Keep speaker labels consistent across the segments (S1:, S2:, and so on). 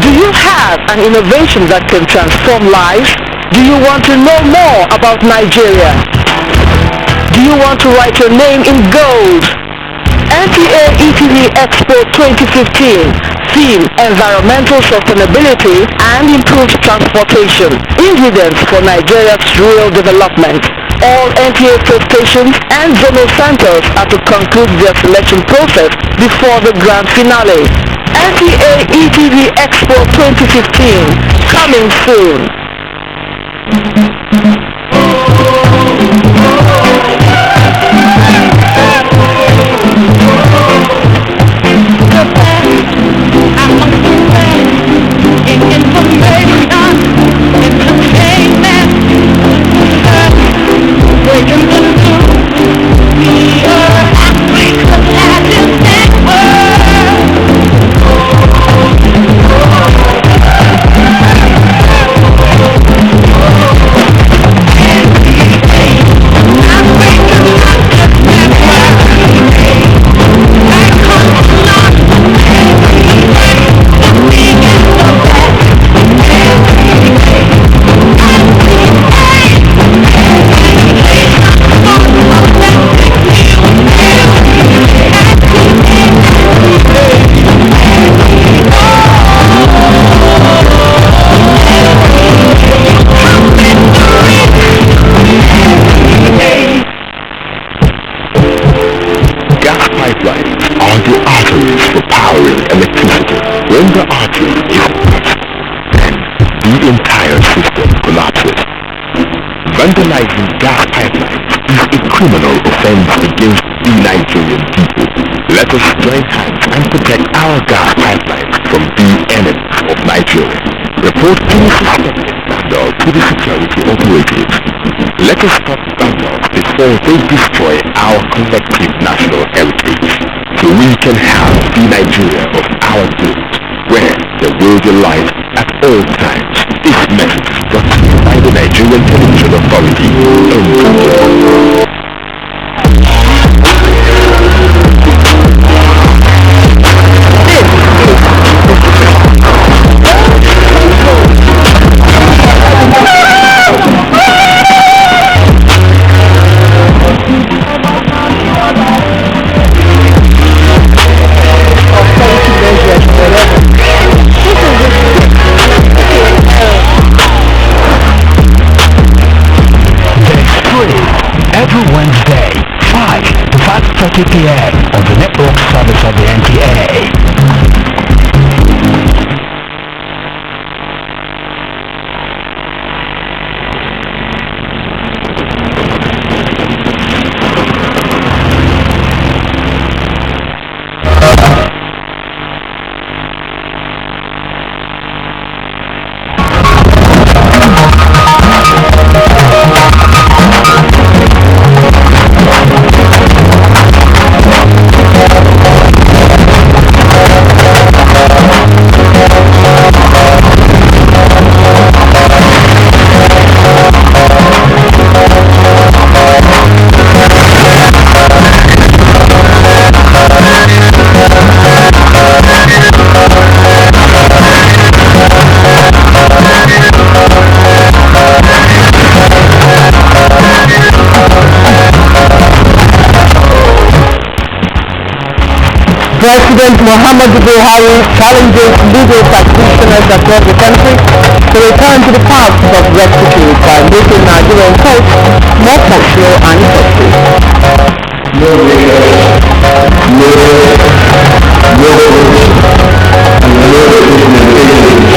S1: Do you have an innovation that can transform lives? Do you want to know more about Nigeria? Do you want to write your name in gold? NTA ETV Expo 2015, theme Environmental Sustainability and Improved Transportation, ingredients for Nigeria's rural development. All NTA stations and zonal centers are to conclude their selection process before the grand finale. NTA ETV Expo 2015, coming soon.
S2: When the artery is cut, then the entire system collapses. Vandalizing gas pipelines is a criminal offense against the Nigerian people. Let us join hands and protect our gas pipelines from the enemies of Nigeria. Report any suspected vandal to the security operatives. Let us stop vandals before they destroy our collective national heritage, so we can have the Nigeria of our dreams, where there will be light at all times. This message is brought to you by the Nigerian Television Authority, Abuja.
S3: Every Wednesday, 5 to 5:30 p.m. on the network service of the NTA.
S1: President Muhammadu Buhari challenges legal practitioners across the country to return to the path of rectitude by making Nigerian courts more functional and effective.
S2: No nation, no corruption, and no implementation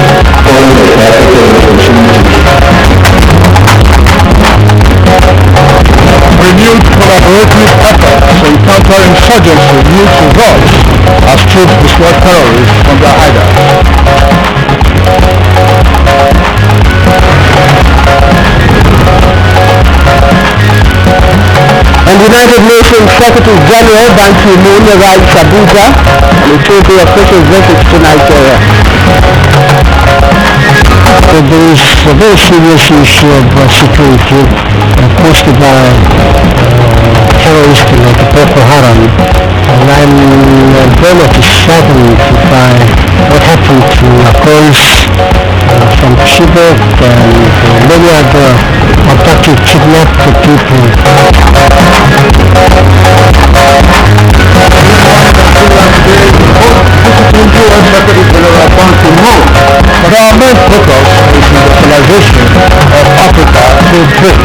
S2: on the capital opportunity.
S4: Renewed collaborative efforts to counter insurgency yield results as troops destroy terrorists from their hideouts.
S1: And United Nations Secretary General Ban Ki-moon arrives Abuja on a 2-day official visit to Nigeria.
S4: There is a very serious issue of security posed by terrorists like Boko Haram, and I'm very much saddened by what happened to because from Chibok and many other abducted, kidnapped people. But our main focus is industrialization of Africa through trade.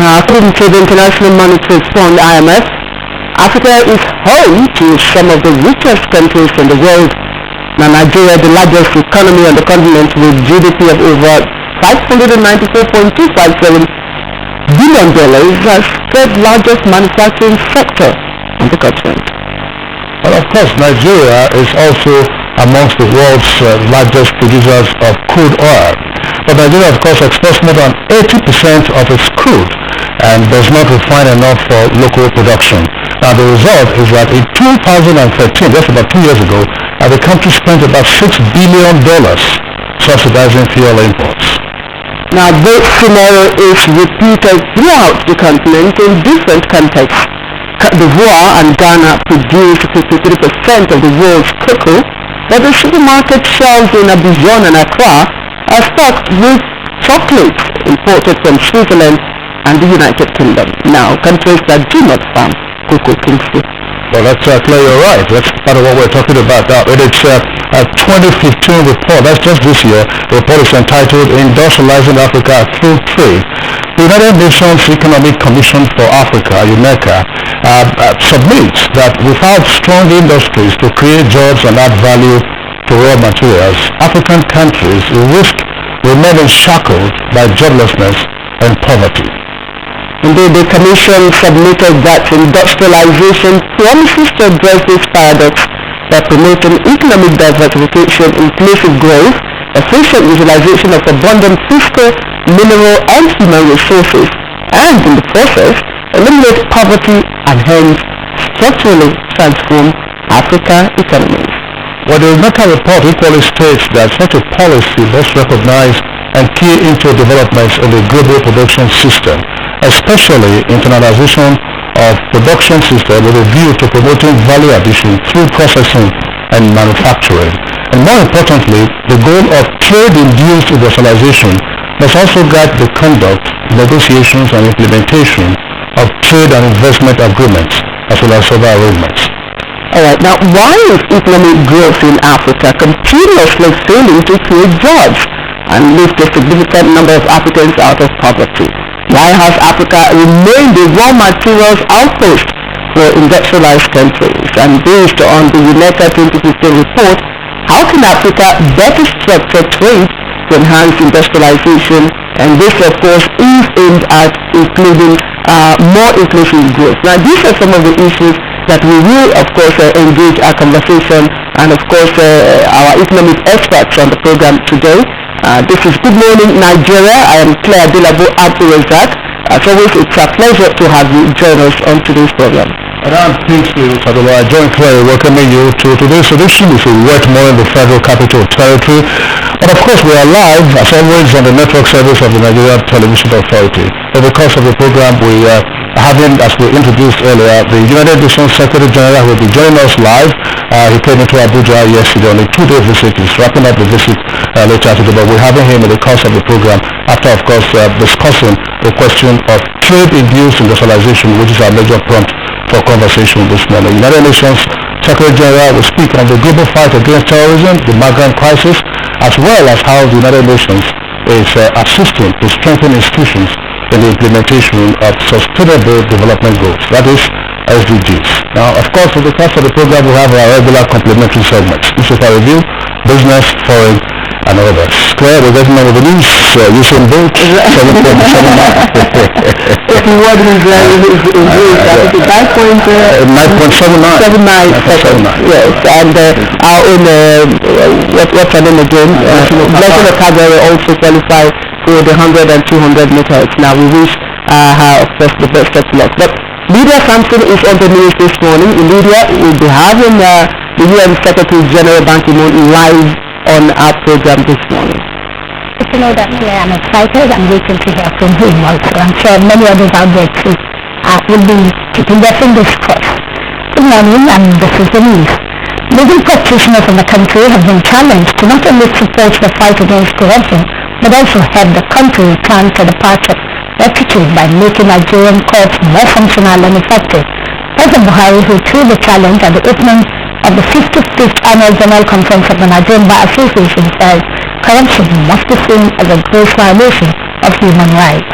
S1: According to the International Monetary Fund, IMF, Africa is home to some of the richest countries in the world. Now, Nigeria, the largest economy on the continent with GDP of over $594.257 billion, is the third largest manufacturing sector on the continent.
S4: And of course, Nigeria is also amongst the world's largest producers of crude oil. But Nigeria, of course, exports more than 80% of its crude and does not refine enough for local production. Now, the result is that in 2013, just about 2 years ago, the country spent about $6 billion subsidizing fuel imports.
S1: Now, this scenario is repeated throughout the continent in different contexts. Côte d'Ivoire and Ghana produce 53% of the world's cocoa, but the supermarket shelves in Abuja and Accra are stocked with chocolates imported from Switzerland and the United Kingdom. Now, countries that do not farm cocoa, Kingsley.
S4: Well, that's clear, you're right. That's part of what we're talking about now. It's a 2015 report, that's just this year. The report is entitled Industrializing Africa Through Trade. The United Nations Economic Commission for Africa, UNECA, submits that without strong industries to create jobs and add value to raw materials, African countries risk remaining shackled by joblessness and poverty.
S1: Indeed, the Commission submitted that industrialization promises to address this paradox by promoting economic diversification, inclusive growth, efficient utilization of abundant fiscal, mineral and human resources, and in the process, eliminate poverty and hence structurally transform African economies.
S4: Well, the UNECA report equally states that such a policy must recognize and key into developments in the global production system, especially internalization of production system with a view to promoting value addition through processing and manufacturing. And more importantly, the goal of trade-induced industrialization must also guide the conduct, negotiations and implementation of trade and investment agreements as well as other arrangements.
S1: Alright, now why is economic growth in Africa continuously failing to create jobs and lift a significant number of Africans out of poverty? Why has Africa remained a raw materials outpost for industrialized countries? And based on the UNECA 2015 report, how can Africa better structure trade to enhance industrialization? And this, of course, is aimed at including more inclusive growth. Now, these are some of the issues that we will, of course, engage our conversation and, of course, our economic experts on the program today. This is Good Morning Nigeria. I am Claire Dilabo Abdulrazak. As always, it's a pleasure to have you join us on today's program.
S4: And I'm Kingsley Sadova. I join Claire welcoming you to today's edition. It's a wet morning in the Federal Capital Territory. And of course, we are live, as always, on the network service of the Nigerian Television Authority. In the course of the program, we having, as we introduced earlier, the United Nations Secretary General will be joining us live. He came into Abuja yesterday on a 2-day visit. He's wrapping up the visit later today, but we're having him in the course of the program after, of course, discussing the question of trade-induced industrialization, which is our major prompt for conversation this morning. United Nations Secretary General will speak on the global fight against terrorism, the migrant crisis, as well as how the United Nations is assisting to strengthen institutions in the implementation of sustainable development goals, that is SDGs. Now, of course, in the course of the program, we have our regular complementary segments. This is our review, business, foreign, and others. Claire, we're getting on with the news. Usain Bolt, 7.79.
S1: If you want to is 9.79 seconds. Yes, and our own, what's her name again? Blessing Okagere also qualified for the 100 and 200 meters. Now, we wish her, of course, the best of luck. But Lydia Sampson is on the news this morning. Lydia will be having the UN Secretary General Ban Ki-moon live on our program this morning.
S5: to know that I'm excited. I'm waiting to hear from him also. I'm sure many others out there too will be keeping their fingers crossed. Good morning, and this is the news. Legal practitioners in the country have been challenged to not only support the fight against corruption, but also help the country return to the path of rectitude by making Nigerian courts more functional and effective. President Buhari, who threw the challenge at the opening of the 55th Annual General Conference of the Nigerian Bar Association, says corruption must be seen as a gross violation of human rights.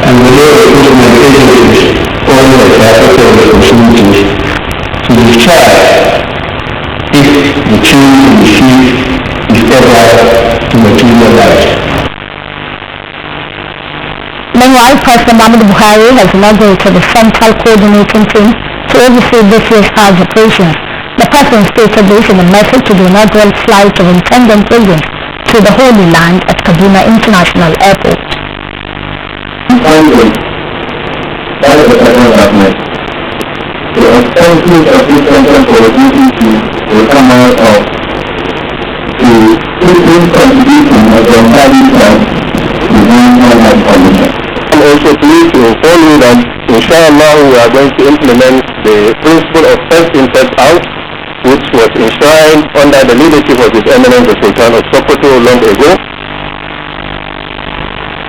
S2: And the law enforcement agencies only have responsibilities to discharge if the change in the field is ever to materialize.
S5: Meanwhile, President Muhammadu Buhari has inaugurated a central coordinating team to oversee this year's Hajj operations. The President stated this in a message to the inaugural flight of intended pilgrims to the Holy Land at Kaduna International Airport.
S2: Finally, by the federal government, the expenses of this central coordinating team will come out of the increased contribution of the entire to the national coalition. I'm also pleased to inform you that, inshallah, we are going to implement the principle of first in, first out, which was enshrined under the leadership of His Eminence the Sultan of Sokoto long ago.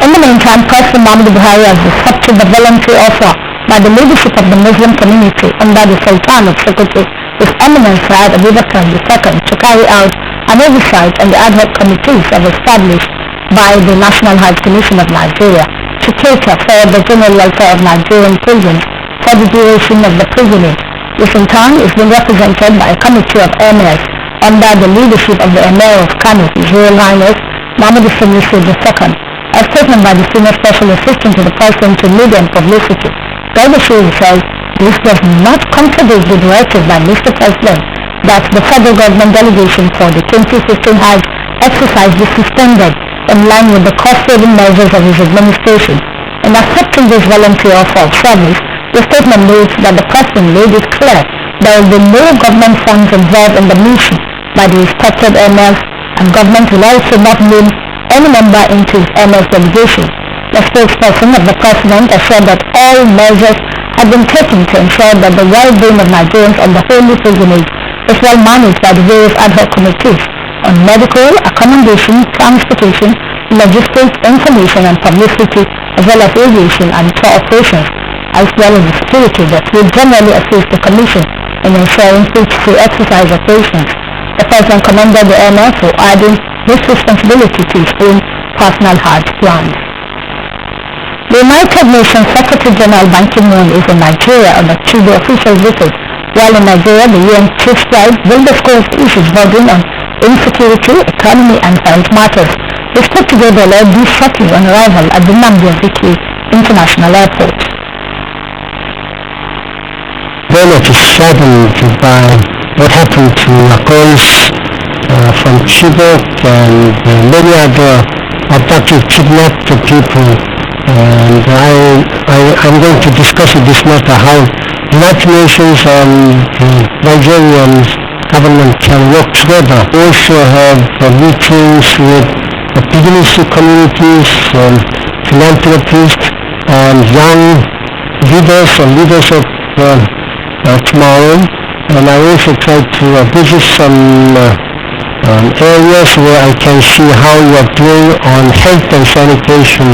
S5: In the meantime, President Muhammadu Buhari has accepted the voluntary offer by the leadership of the Muslim community under the Sultan of Sokoto, His Eminence Abuja II, to carry out an oversight on the ad hoc committees established by the National Hajj Commission of Nigeria to cater for the general welfare of Nigerian pilgrims for the duration of the pilgrimage. This in turn is being represented by a committee of emirs under the leadership of the Emir of Kano, His Royal Highness Muhammad Yusuf II. A statement by the Senior Special Assistant to the President to Media and Publicity, Garbashir, says this does not contradict the directive by Mr. President that the federal government delegation for the 2015 Hajj exercise be suspended in line with the cost-saving measures of his administration. In accepting this voluntary offer of service, the statement notes that the President made it clear there will be no government funds involved in the mission by the respected emirs, and government will also not name any member into his emir's delegation. The spokesperson of the President assured that all measures have been taken to ensure that the well-being of Nigerians on the holy pilgrimage is well managed by the various ad hoc committees on medical, accommodation, transportation, logistics, information and publicity, as well as aviation and tour operations, as well as the security that will generally assist the Commission in ensuring free exercise operations. The President commended the Emir for adding this responsibility to his own personal Hajj plans. The United Nations Secretary General Ban Ki-moon is in Nigeria on a two-day official visit. While in Nigeria, the UN Chief Scribe will discuss issues bordering on insecurity, economy and health matters. They spoke together led this shortly on arrival at the Nnamdi Azikiwe International Airport.
S4: Very much saddened by what happened to Akons from Chibok and many other abducted, kidnapped people, and I'm going to discuss in this matter how the United Nations and the Nigerian government can work together. We also have meetings with the business communities, philanthropists and young leaders and leaders of tomorrow, and I also try to visit some areas where I can see how you are doing on health and sanitation.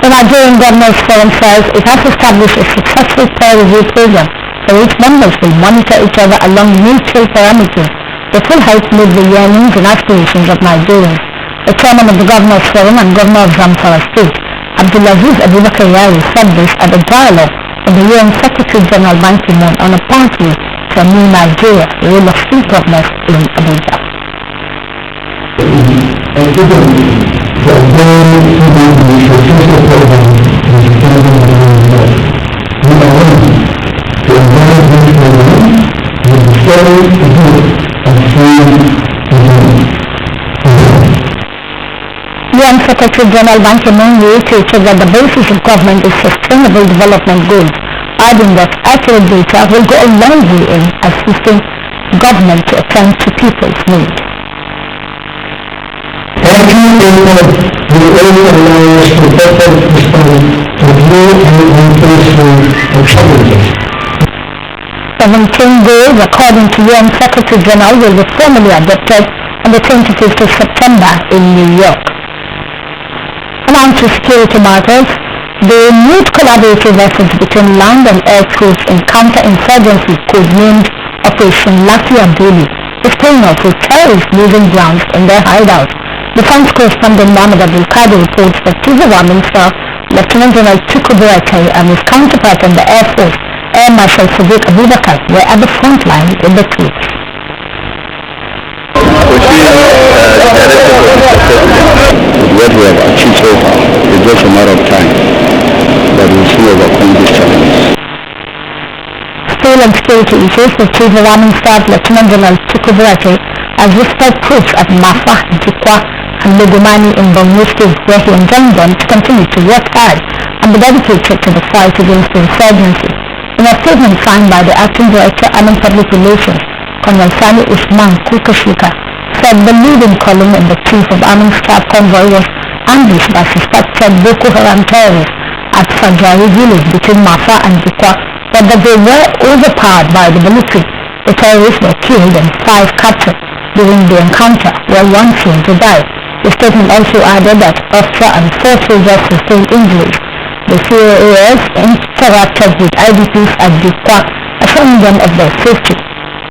S5: The Nigerian Governors Forum says it has established a successful peer review program for which members will monitor each other along mutual parameters that will help meet the yearnings and aspirations of Nigerians. The chairman of the Governors Forum and Governor of Zamfara State, Abdulaziz Abubakar Yari, said this at a dialogue with the UN Secretary General Ban Ki-moon on a pathway to a new Nigeria, the role of state governors in Abuja. UN Secretary General Ban Ki-moon reiterated that the basis of government is sustainable development goals, adding that accurate data will go a long way in assisting government to attend to people's needs.
S6: Every input will only allow us to better respond to new and increasing challenges.
S5: 17 goals, according to UN Secretary General, will be formally adopted on the 25th of September in New York. And on to security matters, the renewed collaborative efforts between land and air troops in counter-insurgency codenamed Operation Latia Duli is paying off with terrorists losing ground in their hideouts. Defense correspondent Mohammed Abdul Qadir reports that Chief of Army Staff Lieutenant General Tukur Buratai and his counterpart in the Air Force, Air Marshal Sadiq Abubakar, were at the front line with the troops.
S2: What we have achieved so far is just a matter of time that we will soon overcome these challenges.
S5: Still on security issues, the Chief of Army Staff Lieutenant General Tukur Buratai has visited troops at Mafa, Jikwa and Lugumani in Borno State, where he enjoined them to continue to work hard and be dedicated to the fight against the insurgency. In a statement signed by the Acting Director Army Public Relations, Colonel Sani Usman Kukashika, said the leading column in the Chief of Army Staff convoy was ambushed by suspected Boko Haram terrorists at Fajari village between Mafa and Jikwa, but that they were overpowered by the military. The terrorists were killed and 5 captured during the encounter, where 1 soldier died. The statement also added that officer and 4 soldiers sustained injuries. The CAAS interacted with IDPs at Jikwa, assuring them of their safety.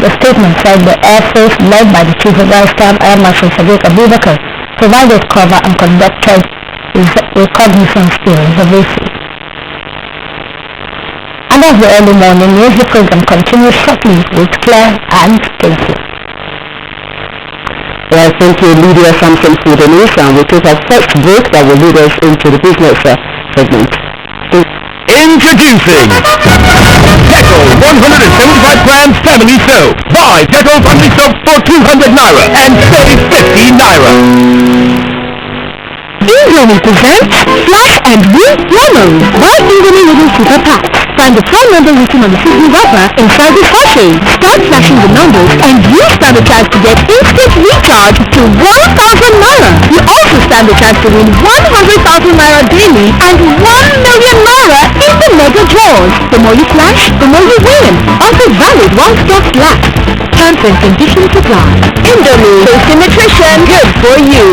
S5: The statement said the Air Force, led by the Chief of Air Staff Air Marshal Sadiq Abubakar, provided cover and conducted reconnaissance skills of ACs. And as the early morning news, the program continues shortly with Claire and Casey.
S1: Well, thank you, Lydia Sampson, for the news, and we'll take our first break that will lead us into the business segment.
S2: Introducing Dettol 175 grams family soap. Buy Dettol family soap for 200 naira and save 50 naira.
S5: Indomie presents Flash and Blue Lemon. Buy Indomie Little Super Packs. Find the phone number written on the seasoning wrapper inside the sachet. Start flashing the numbers and you stand a chance to get instant recharge to 1,000 naira. You also stand a chance to win 100,000 naira daily and 1 million naira in the mega draws. The more you flash, the more you win. Also valid while stocks last. Terms and conditions apply. Indomie, tasty nutrition, good for you.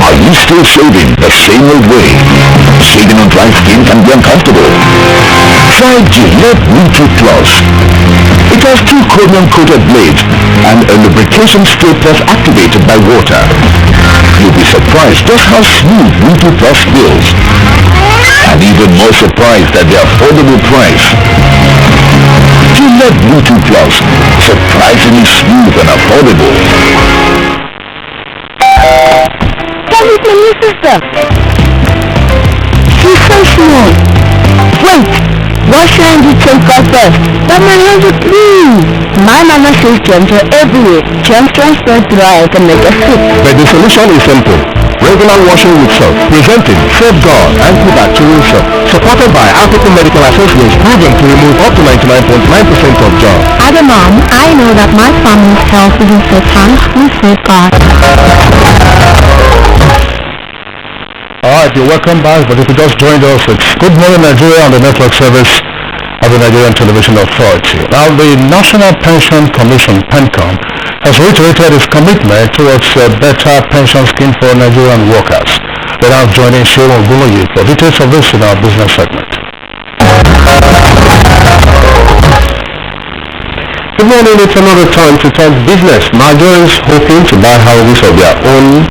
S2: Are you still shaving the same old way? Shaving on dry skin can be uncomfortable. Try Gillette Nutri Plus. It has 2 chromium-coated blades and a lubrication spray plus activated by water. You'll be surprised just how smooth Nutri Plus feels. And even more surprised at the affordable price. Gillette Nutri Plus. Surprisingly smooth and affordable.
S5: That is my new sister. She's so small. Wait, wash your hands with soap first. But my hands are clean. My mama says germs are everywhere. Germs transfer throughout and make us sick.
S2: But the solution is simple. Regular washing with soap. Presenting Safeguard Antibacterial Soap. Supported by African Medical Associates, proven to remove up to 99.9% of germs.
S5: As a mom, I know that my family's health is in safe hands with Safeguard.
S4: Alright, you're welcome back, but if you just joined us, it's Good Morning Nigeria on the network service of the Nigerian Television Authority. Now, the National Pension Commission, PENCOM, has reiterated its commitment towards a better pension scheme for Nigerian workers. We're now joining Sheila Oguluyi for details of this in our business segment.
S2: Good morning, it's another time to talk business. Nigerians hoping to buy houses of their own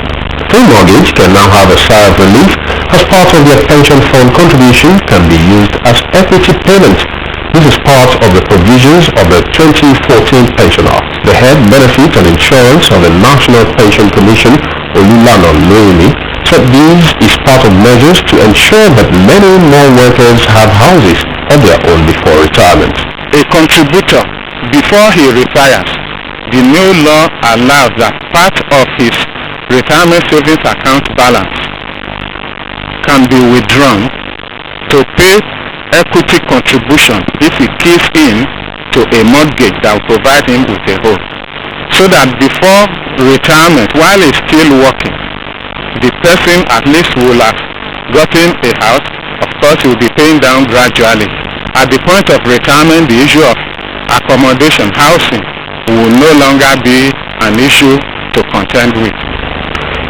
S2: through mortgage can now have a sigh of relief as part of their pension fund contribution can be used as equity payment. This is part of the provisions of the 2014 Pension Act. The head benefit and insurance of the National Pension Commission, Olulana Loini, said this is part of measures to ensure that many more workers have houses of their own before retirement.
S7: A contributor, before he retires, the new law allows that part of his retirement savings account balance can be withdrawn to pay equity contribution if he keys in to a mortgage that will provide him with a home. So that before retirement, while he's still working, the person at least will have gotten a house. Of course, he will be paying down gradually. At the point of retirement, the issue of accommodation, housing, will no longer be an issue to contend with.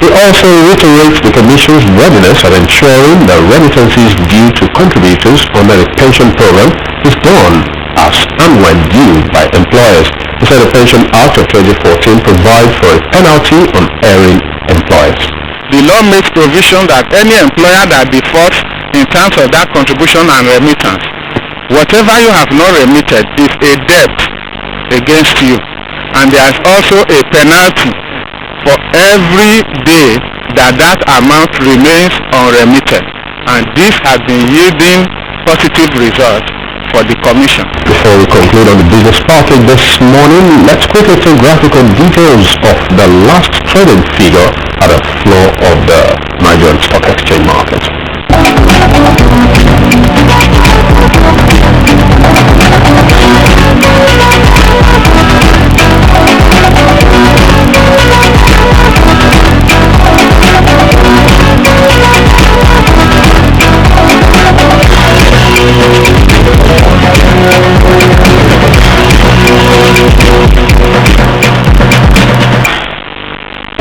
S2: He also reiterates the Commission's readiness of ensuring that remittances due to contributors under the pension program is done as and when due by employers. He said the Pension Act of 2014 provides for a penalty on erring employers.
S7: The law makes provision that any employer that defaults in terms of that contribution and remittance, whatever you have not remitted is a debt against you, and there is also a penalty for every day that that amount remains unremitted, and this has been yielding positive results for the Commission.
S2: Before we conclude on the business package this morning, let's quickly take graphical details of the last trading figure at the floor of the Nigerian Stock Exchange market.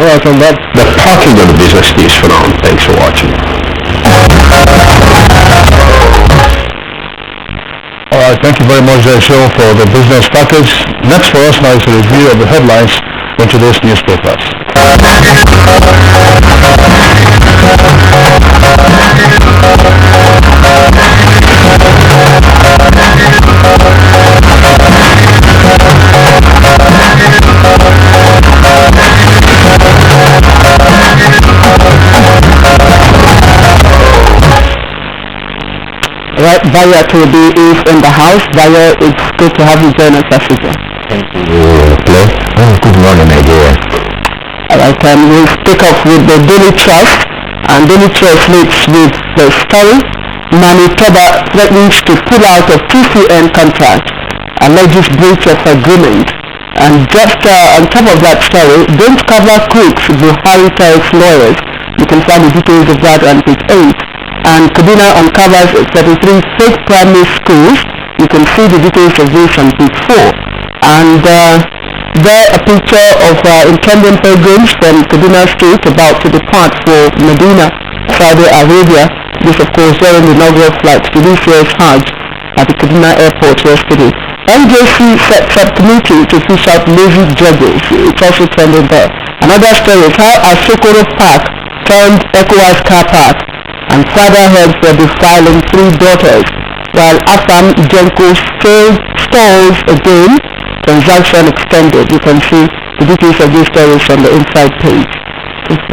S2: Alright, and that's the parking of the business news for now. Thanks for watching.
S4: Alright, thank you very much, Joe, for the business package. Next for us now is a review of the headlines in today's newspapers.
S1: Right, Vaya Tobi is in the house. Vaya, it's good to have you join us as usual.
S2: Thank you, Clay. Good morning, Nigeria.
S1: Alright, we'll pick up with the Daily Trust, and Daily Trust leads with the story. Manitoba threatens to pull out of TCN contract, alleges breach of agreement. And just on top of that story, don't cover crooks, Buhari tells lawyers. You can find the details of that on page 8. And Kaduna uncovers 33 fake primary schools. You can see the details of this on page 4. And there a picture of intending pilgrims from Kaduna State about to depart for Medina, Saudi Arabia. This of course during the inaugural flight to this year's Hajj at the Kaduna airport yesterday. NJC sets up committee to fish out lazy judges. It's also trending there. Another story is how Asokoro Park turned ECOWAS car park, and father held for defiling 3 daughters, while Afam Jenko stalls again, transaction extended. You can see the details of these stories on the inside page.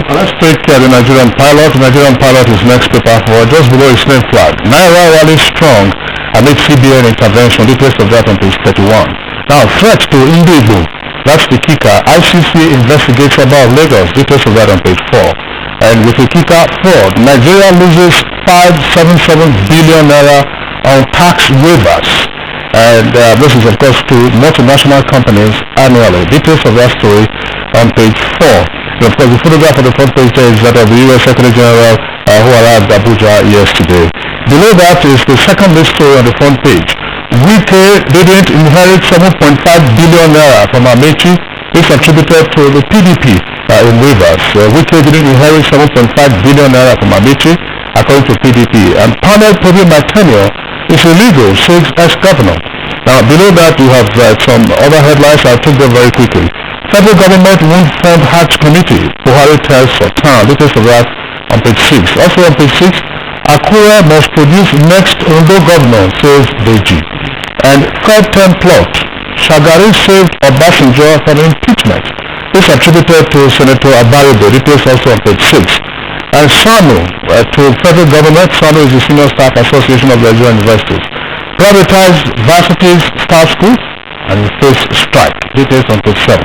S4: Let's take the Nigerian Pilot. The Nigerian Pilot is next paper for just below its name flag. Naira rallies strong amid CBN intervention. Details of that on page 31. Now, threat to Indigo. That's the kicker. ICC investigates about Lagos. Details of that on page 4. And with the kicker fraud, Nigeria loses 577 billion naira on tax waivers. And this is of course to multinational companies annually. Details of that story on page 4. And of course the photograph on the front page is that of the U.S. Secretary General who arrived at Abuja yesterday. Below that is the second list story on the front page. Wike didn't inherit 7.5 billion naira from Amechi. It's attributed to the PDP in Rivers. Wike didn't inherit 7.5 billion naira from Amechi, according to PDP. And panel proving my tenure is illegal, says ex-governor. Now below that you have some other headlines. I'll take them very quickly. Federal government won't fund Hajj committee. Buhari tells Sultan. Details of that on page 6. Also on page 6, Akure must produce next Ondo governor, says Deji. And third term plot. Shagari saved Obasanjo from impeachment. This attributed to Senator Abaribe. Details also on page 6. And SANU to federal government. SANU is the Senior Staff Association of Nigerian Universities. Privatized varsities start school and face strike. Details on page 7.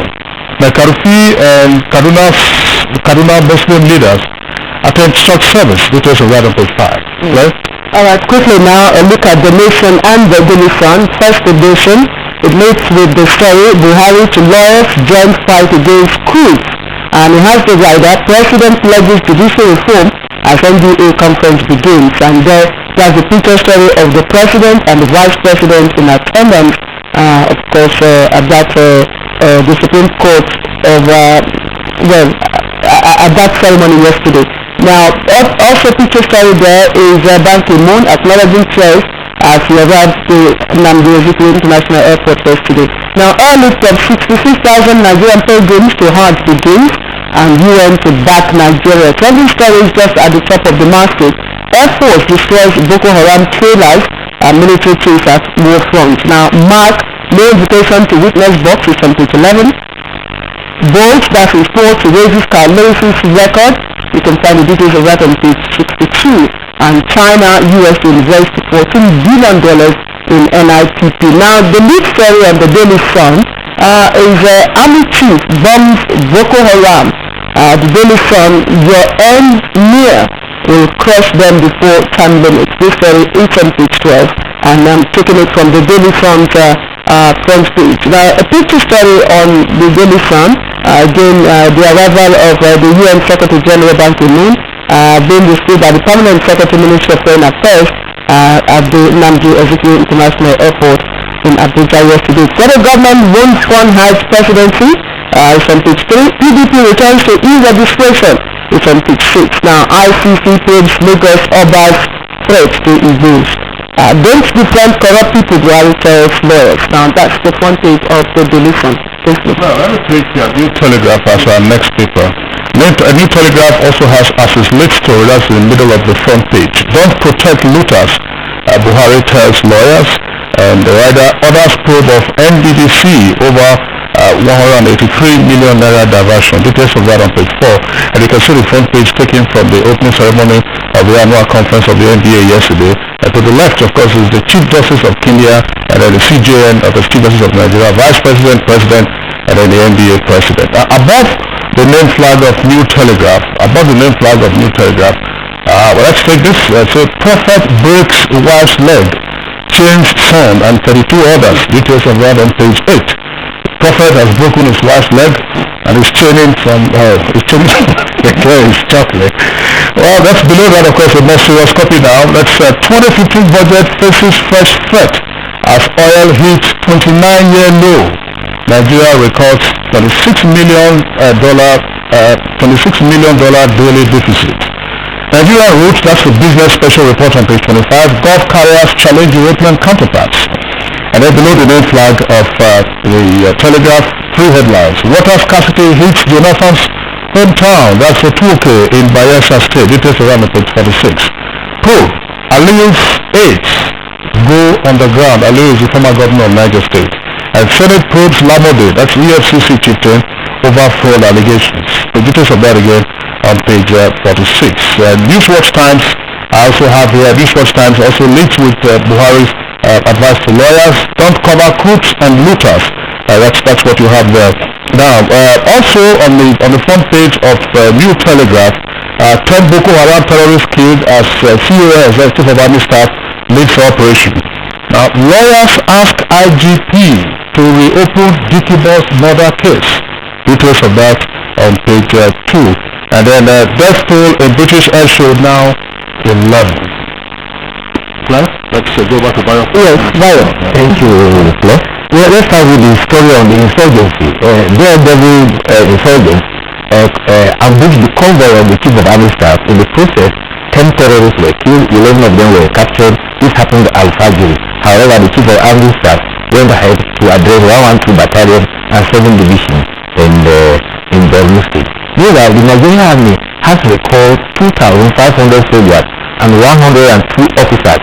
S4: Now Karufi and Kaduna Muslim leaders attend church service. Details of that on page 5. Right?
S1: Alright, quickly now, a look at the Nation and the Daily Sun. First edition, it meets with the story, Buhari to lawyers, joint fight against coups. And it has the rider, President pledges judicial reform as NDA conference begins. And there's the picture story of the President and the Vice President in attendance, of course, at that the Supreme Court of, at that ceremony yesterday. Now, also picture story there is Ban Ki-moon acknowledging threats as he arrived to Nnamdi International Airport yesterday. Now, early of 66,000 Nigerian pilgrims to Hajj begins and UN to back Nigeria. Trending stories just at the top of the masthead. Air Force destroys Boko Haram trailers and military chiefs at war front. Now, Mark, no invitation to witness box is on page 11. Bolt that report raises Carl Lewis's record. You can find the details of that on page 62. And China, US invest $14 billion in NIPP. Now, the lead story on the Daily Sun is Army Chief bombs Boko Haram. The Daily Sun, your end near will crush them before time limit. This story is on page 12. And I'm taking it from the Daily Sun's front page. Now, a picture story on the Daily Sun. Again, the arrival of the UN Secretary General Ban Ki-moon being received by the Permanent Secretary Ministry of Foreign Affairs at the Nnamdi International Airport in Abuja yesterday. Federal government won't fund Hajj presidency. It's on page 3. PDP returns to e-registration. It's on page 6. Now, ICC probes Lagos Oba's threats to Igbos. Don't defend corrupt people while tells lawyers. Now, that's the front page of the Daily Sun.
S4: Well, let me take New Telegraph as our next paper. New Telegraph also has as its lead story, that's in the middle of the front page. Don't protect looters, Buhari tells lawyers. And the rider, others probe of NDDC over 183 million naira diversion. Details of that on page 4. And you can see the front page taken from the opening ceremony of the annual conference of the NBA yesterday. And to the left, of course, is the Chief Justice of Kenya, and then the CJN of the Chief Justice of Nigeria, Vice President, President, and then the NBA President. Above the name flag of New Telegraph, let's take this. So Prophet breaks wife's leg, chains son and 32 others. Details of that on page 8. Prophet has broken his wife's leg and is chaining from his chocolate. Well, that's below that, of course, a more serious copy now. That's 2015 budget faces fresh threat as oil hits 29-year low. Nigeria records $26 million daily deficit. Nigeria route, that's the business special report on page 25. Gulf carriers challenge European counterparts. And then below the name flag of the Telegraph, 3 headlines. Water scarcity hits Jonathan's hometown, that's for Tuoke in Bayelsa State. Details around on page 46. Ali's aides go underground. Ali is the former governor of Niger State. And Senate probes Lamode, that's EFCC chieftain, over fraud allegations. The details of that again on page 46. Newswatch Times, I also have here, Newswatch Times also leads with Buhari's advice to lawyers. Don't cover crooks and looters. That's what you have there. Now, also on the front page of New Telegraph, 10 Boko Haram terrorists killed as COS, Chief of Army Staff, leads the operation. Now, lawyers ask IGP to reopen Dickie Boss murder case. Details of that on page 2. And then death toll in British air show now 11. Class, let's go back to Bayo.
S6: Yes, Bayo. Thank you, Flo. Well, let's start with the story on the insurgency. Daredevil insurgents ambushed the convoy of the Chief of Army Staff. In the process, 10 terrorists were killed, 11 of them were captured. This happened at Al-Fajr. However, the Chief of Army Staff went ahead to address 112 Battalion and 7 Division in Borno State. Meanwhile, the Nigerian Army has recalled 2,500 soldiers and 102 officers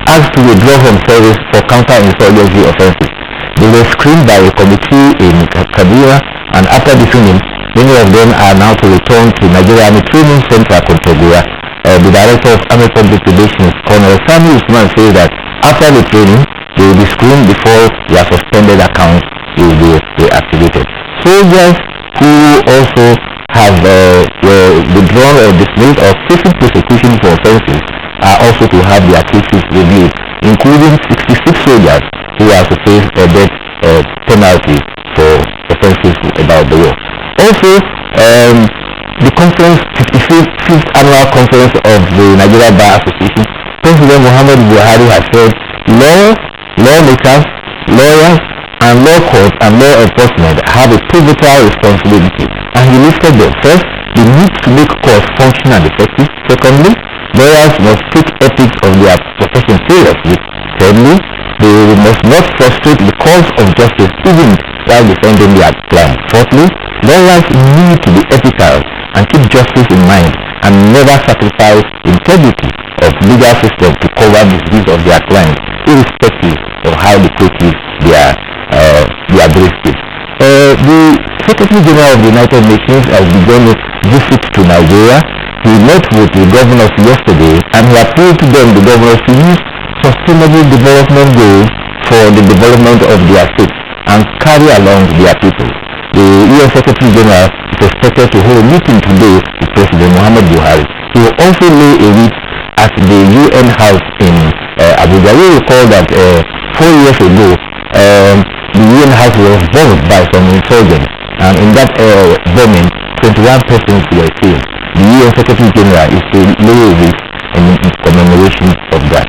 S6: asked to withdraw from service for counter-insurgency offensive. They were screened by a committee in Kaduna, and after the screening, many of them are now to return to Nigerian Army Training Center, Kontagura. The Director of Army Public Relations, Colonel Sami Usman, says that after the training, they will be screened before their suspended accounts will be reactivated. Soldiers who also have withdrawn or dismissed or facing prosecution for offenses are also to have their cases reviewed, including 66 soldiers who are to face a death penalty for offences about the war. Also, the conference, 55th annual conference of the Nigeria Bar Association, President Muhammad Buhari has said lawmakers, lawyers, and law courts and law enforcement have a pivotal responsibility, and he listed them. First, the need to make courts function and effective. Secondly, lawyers must take ethics of their profession seriously. Thirdly, they must not frustrate the cause of justice even while defending their client. Fourthly, lawyers need to be ethical and keep justice in mind and never sacrifice the integrity of legal system to cover the misdeeds of their clients, irrespective of how lucrative their beliefs is. The Secretary General of the United Nations has begun a visit to Nigeria. He met with the governors yesterday and he appealed to them, the governors, to use sustainable development goals for the development of their states and carry along their people. The UN Secretary General is expected to hold a meeting today with President Muhammad Buhari. He will also lay a wreath at the UN House in Abuja. You recall that 4 years ago, the UN House was bombed by some insurgents, and in that bombing, 21 persons were killed. The UN Secretary General is to lay a wreath in commemoration of that.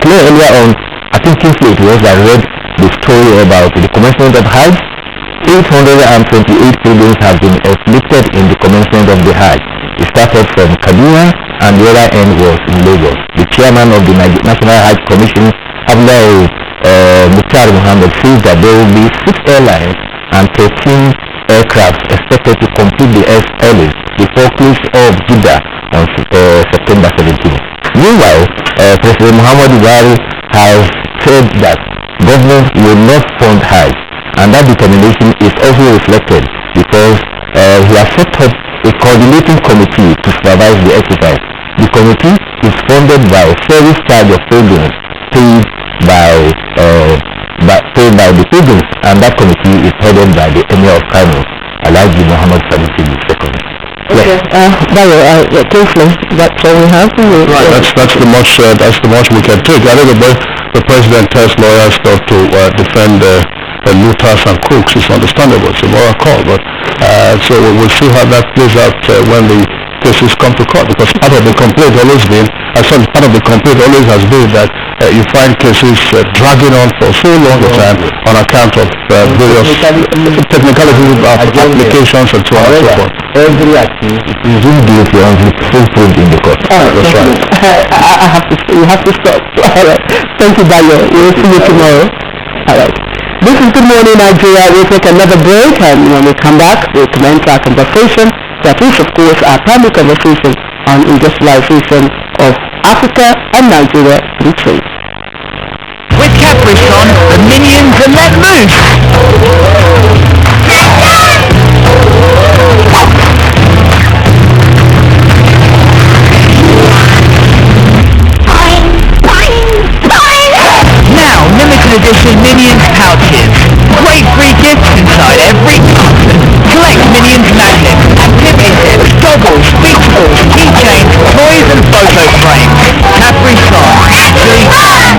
S6: Clear earlier on, I think Kingsley it was, I read the story about the commencement of Hajj. 828 pilgrims have been afflicted in the commencement of the Hajj. It started from Kaduna and the other end was in Lagos. The chairman of the National Hajj Commission, Abdullah Mukhtar Muhammad, says that there will be 6 airlines and 13 aircraft expected to complete the airlift before close of Jeddah on September 17th. Meanwhile, President Muhammad Buhari has said that government will not fund Hajj, and that determination is also reflected because he has set up a coordinating committee to supervise the exercise. The committee is funded by a service charge of pilgrims paid by the pilgrims, and that committee is headed by the Emir of Kano, Alhaji Muhammad Sanusi II.
S1: Okay, Kingsley, that's all we have.
S4: Right, that's the much we can take. I think the president tells lawyers not to defend looters and crooks. It's understandable. It's a moral call, but so we'll see how that plays out when the cases come to court. Because part of the complaint has always been that you find cases dragging on for so long a time on account of various technicalities of applications and so on and so forth.
S6: Every activity is guilty until fulfilled in the court.
S1: That's right. You have to stop. All right. Thank you, Bayo. We'll see you tomorrow. All right. This is Good Morning Nigeria. We'll take another break, and when we come back, we'll commence our conversation. That is, of course, our primary conversation on industrialization of Africa and Nigeria through trade.
S3: With Capri-Sun, the minions are let loose. Now, limited edition Minions pouches. Great free gifts inside every carton. Select Minions magnets, activity tips, goggles, beach balls, keychains, toys and photo frames. Capri-Sun.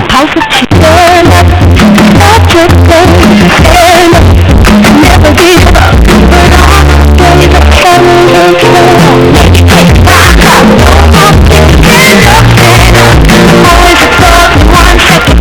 S3: House of Chicken. Not just never give up. But always a challenge. Always a thought in 1 second.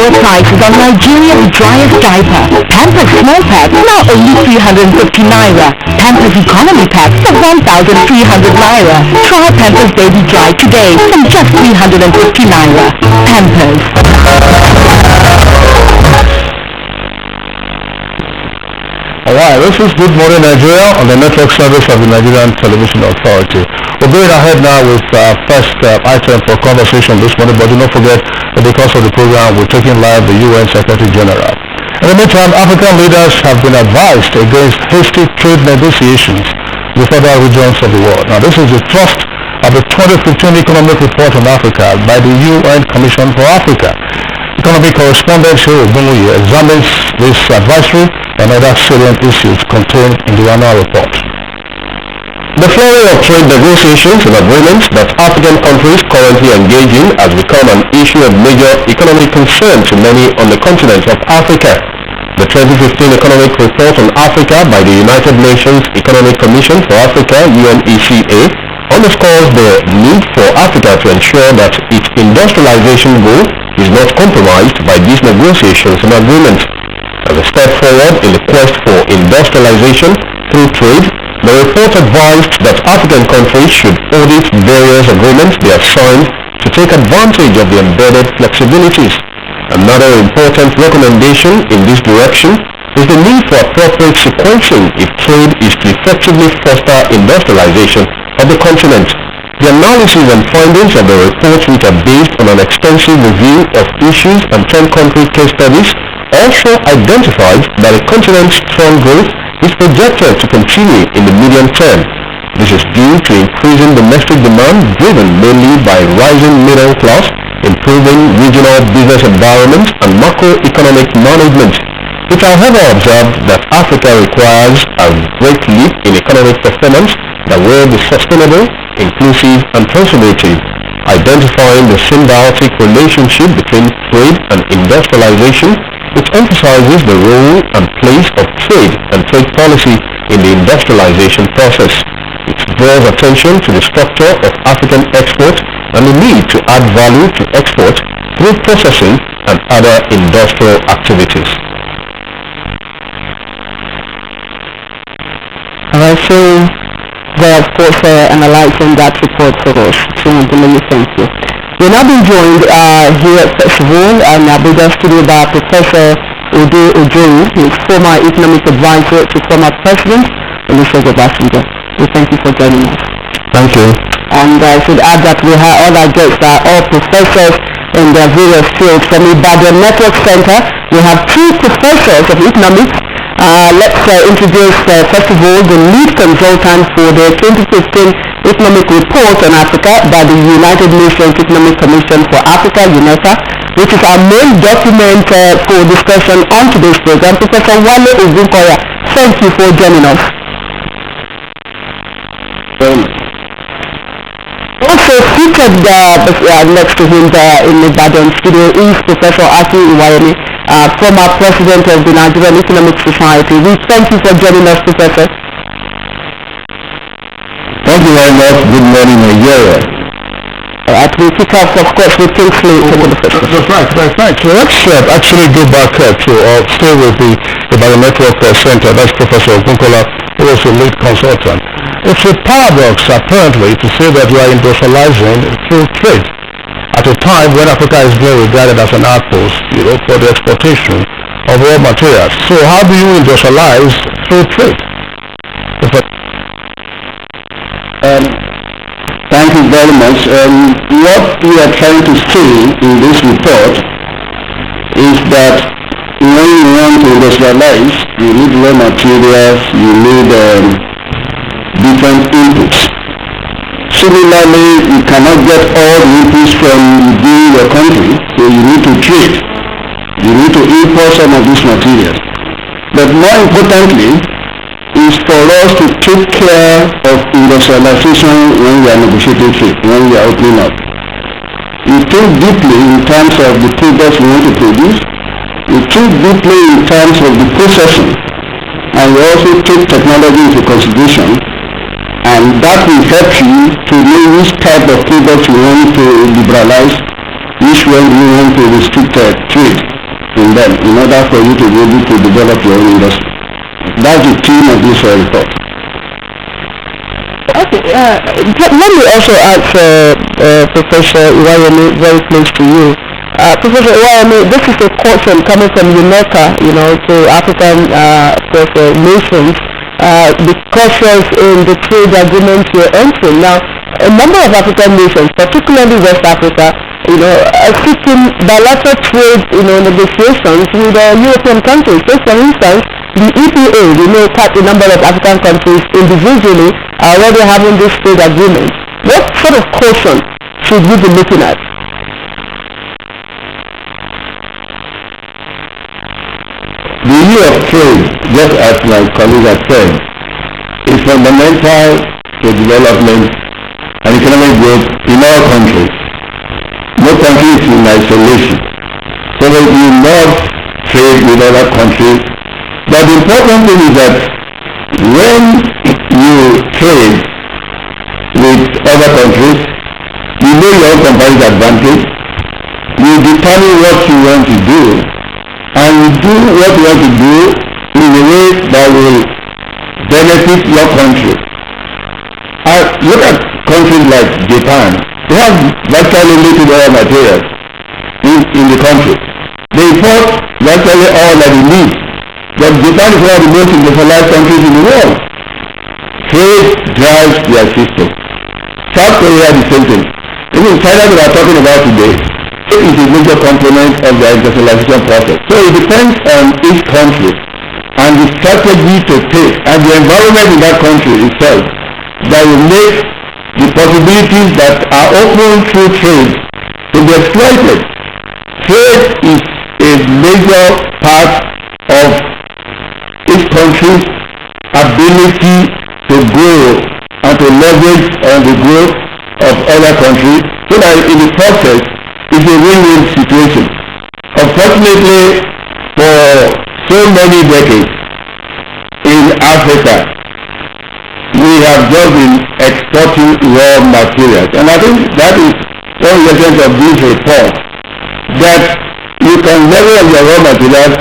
S3: lower prices on Nigeria's driest diaper. Pampers Small Pack, now only 350 Naira. Pampers Economy Pack for 1,300 Naira. Try Pampers Baby Dry today from just 350 Naira. Pampers.
S4: Alright, this is Good Morning Nigeria on the network service of the Nigerian Television Authority. We're going ahead now with our first item for conversation this morning, but do not forget that because of the program, we're taking live the UN Secretary General. In the meantime, African leaders have been advised against hasty trade negotiations with other regions of the world. Now, this is the thrust of the 2015 Economic Report on Africa by the UN Commission for Africa. Economic correspondent Shiro Ogunwuyi examines this advisory and other salient issues contained in the annual report.
S6: The flurry of trade negotiations and agreements that African countries currently engage in has become an issue of major economic concern to many on the continent of Africa. The 2015 Economic Report on Africa by the United Nations Economic Commission for Africa, UNECA, underscores the need for Africa to ensure that its industrialization goal is not compromised by these negotiations and agreements. As a step forward in the quest for industrialization through trade, the report advised that African countries should audit various agreements they have signed to take advantage of the embedded flexibilities. Another important recommendation in this direction is the need for appropriate sequencing if trade is to effectively foster industrialization of the continent. The analysis and findings of the report, which are based on an extensive review of issues and 10-country case studies, also identified that the continent's strong growth is projected to continue in the medium term. This is due to increasing domestic demand driven mainly by rising middle class, improving regional business environments and macroeconomic management. It however observed that Africa requires a great leap in economic performance that will be sustainable, inclusive and transformative, identifying the symbiotic relationship between trade and industrialization, which emphasizes the role and place of trade and trade policy in the industrialization process. It draws attention to the structure of African export and the need to add value to export through processing and other industrial activities.
S3: Alright, so they are of course analyzing that report for us. So thank you. We're now being joined here first of all in Abuja studio by Professor Ode Ojoyi, who is former economic advisor to former President Olusegun Obasanjo. We thank you for joining us.
S6: Thank you.
S3: And I should add that we have all our guests are all professors in their various fields. From Ibadan Network Center, we have two professors of economics. Let's introduce first of all the lead consultant for the 2015 Economic Report on Africa by the United Nations Economic Commission for Africa, UNESA, which is our main document for discussion on today's program. Professor Wale Ogunkoya, thank you for joining us. Also seated next to him in the Ibadan studio is Professor Aki Iwayemi, former president of the Nigerian Economic Society. We thank you for joining us, Professor.
S6: Thank you very much. Good morning, Nigeria.
S3: We kick off, of course, with Kingsley.
S4: That's right. So let's actually go back to stay with the Ibadan Network Center. That's Professor Ogunkola, who is a lead consultant. It's a paradox, apparently, to say that we are industrializing through trade at a time when Africa is being regarded as an outpost, for the exportation of raw materials. So how do you industrialize through trade?
S6: Thank you very much. What we are trying to say in this report is that when you want to industrialize, you need raw materials, you need different inputs. Similarly, you cannot get all the inputs from within your country, so you need to trade. You need to import some of these materials. But more importantly, is for us to take care of industrialization when we are negotiating trade, when we are opening up. We think deeply in terms of the products we want to produce. We think deeply in terms of the processing. And we also take technology into consideration. And that will help you to know which type of products you want to liberalize, which one do you want to restrict trade in them in order for you to be able to develop your own industry. That's the theme of this report.
S1: Okay, let me also ask Professor Iwayemi, very close to you. Professor Iwayemi, this is a question coming from UNECA, to African nations. Be cautious in the trade agreement you're entering. Now, a number of African nations, particularly West Africa, are seeking bilateral trade, negotiations with European countries. Just for instance, the EPA, cut a number of African countries individually are already having this trade agreement. What sort of caution should we be looking at?
S6: The issue of trade, just as my colleague has said, is fundamental to development and economic growth in all countries. No country is in isolation. So that you must trade with other countries. But the important thing is that when you trade with other countries, you know your own company's advantage, you determine what you want to do, and you do what you want to do in a way that will benefit your country. Look at countries like Japan. They have virtually little raw materials in the country. They import virtually all that they need. But Japan is one of the most industrialized countries in the world. Trade drives their system. South Korea, the same thing. Even China that we are talking about today, it is a major component of their industrialization process. So it depends on each country and the strategy to take and the environment in that country itself that will make the possibilities that are open through trade to be exploited. Trade is a major part of each country's ability to grow and to leverage on the growth of other countries so that in the process it's a win-win situation. Unfortunately, for so many decades in Africa, we have just been exporting raw materials. And I think that is one of the essence of this report, that you can leverage your raw materials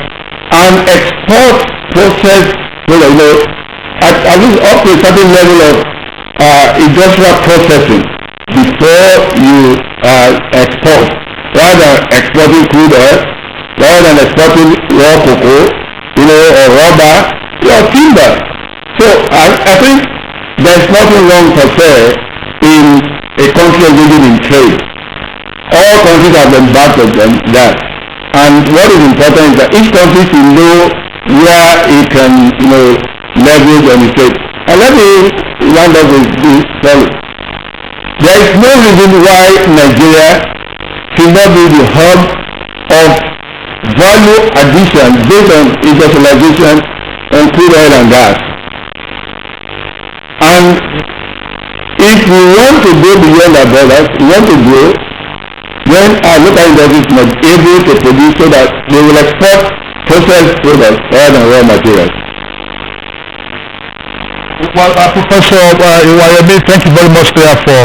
S6: and export processed products, at least up to a certain level of industrial processing before you export, rather than exporting crude oil, rather than exporting raw cocoa, or rubber, or timber. So I think there's nothing wrong per se in a country engaging in trade. All countries have embarked on that. And what is important is that each country should know where it can, leverage on its trade. And let me round up with this following. There is no reason why Nigeria should not be the hub of value addition based on industrialization on crude oil and gas. And if we want to go beyond our borders, we want to grow, then our local industries must be able to produce so that they will export processed products rather than raw materials.
S4: Well, Professor Iwayemi, thank you very much there for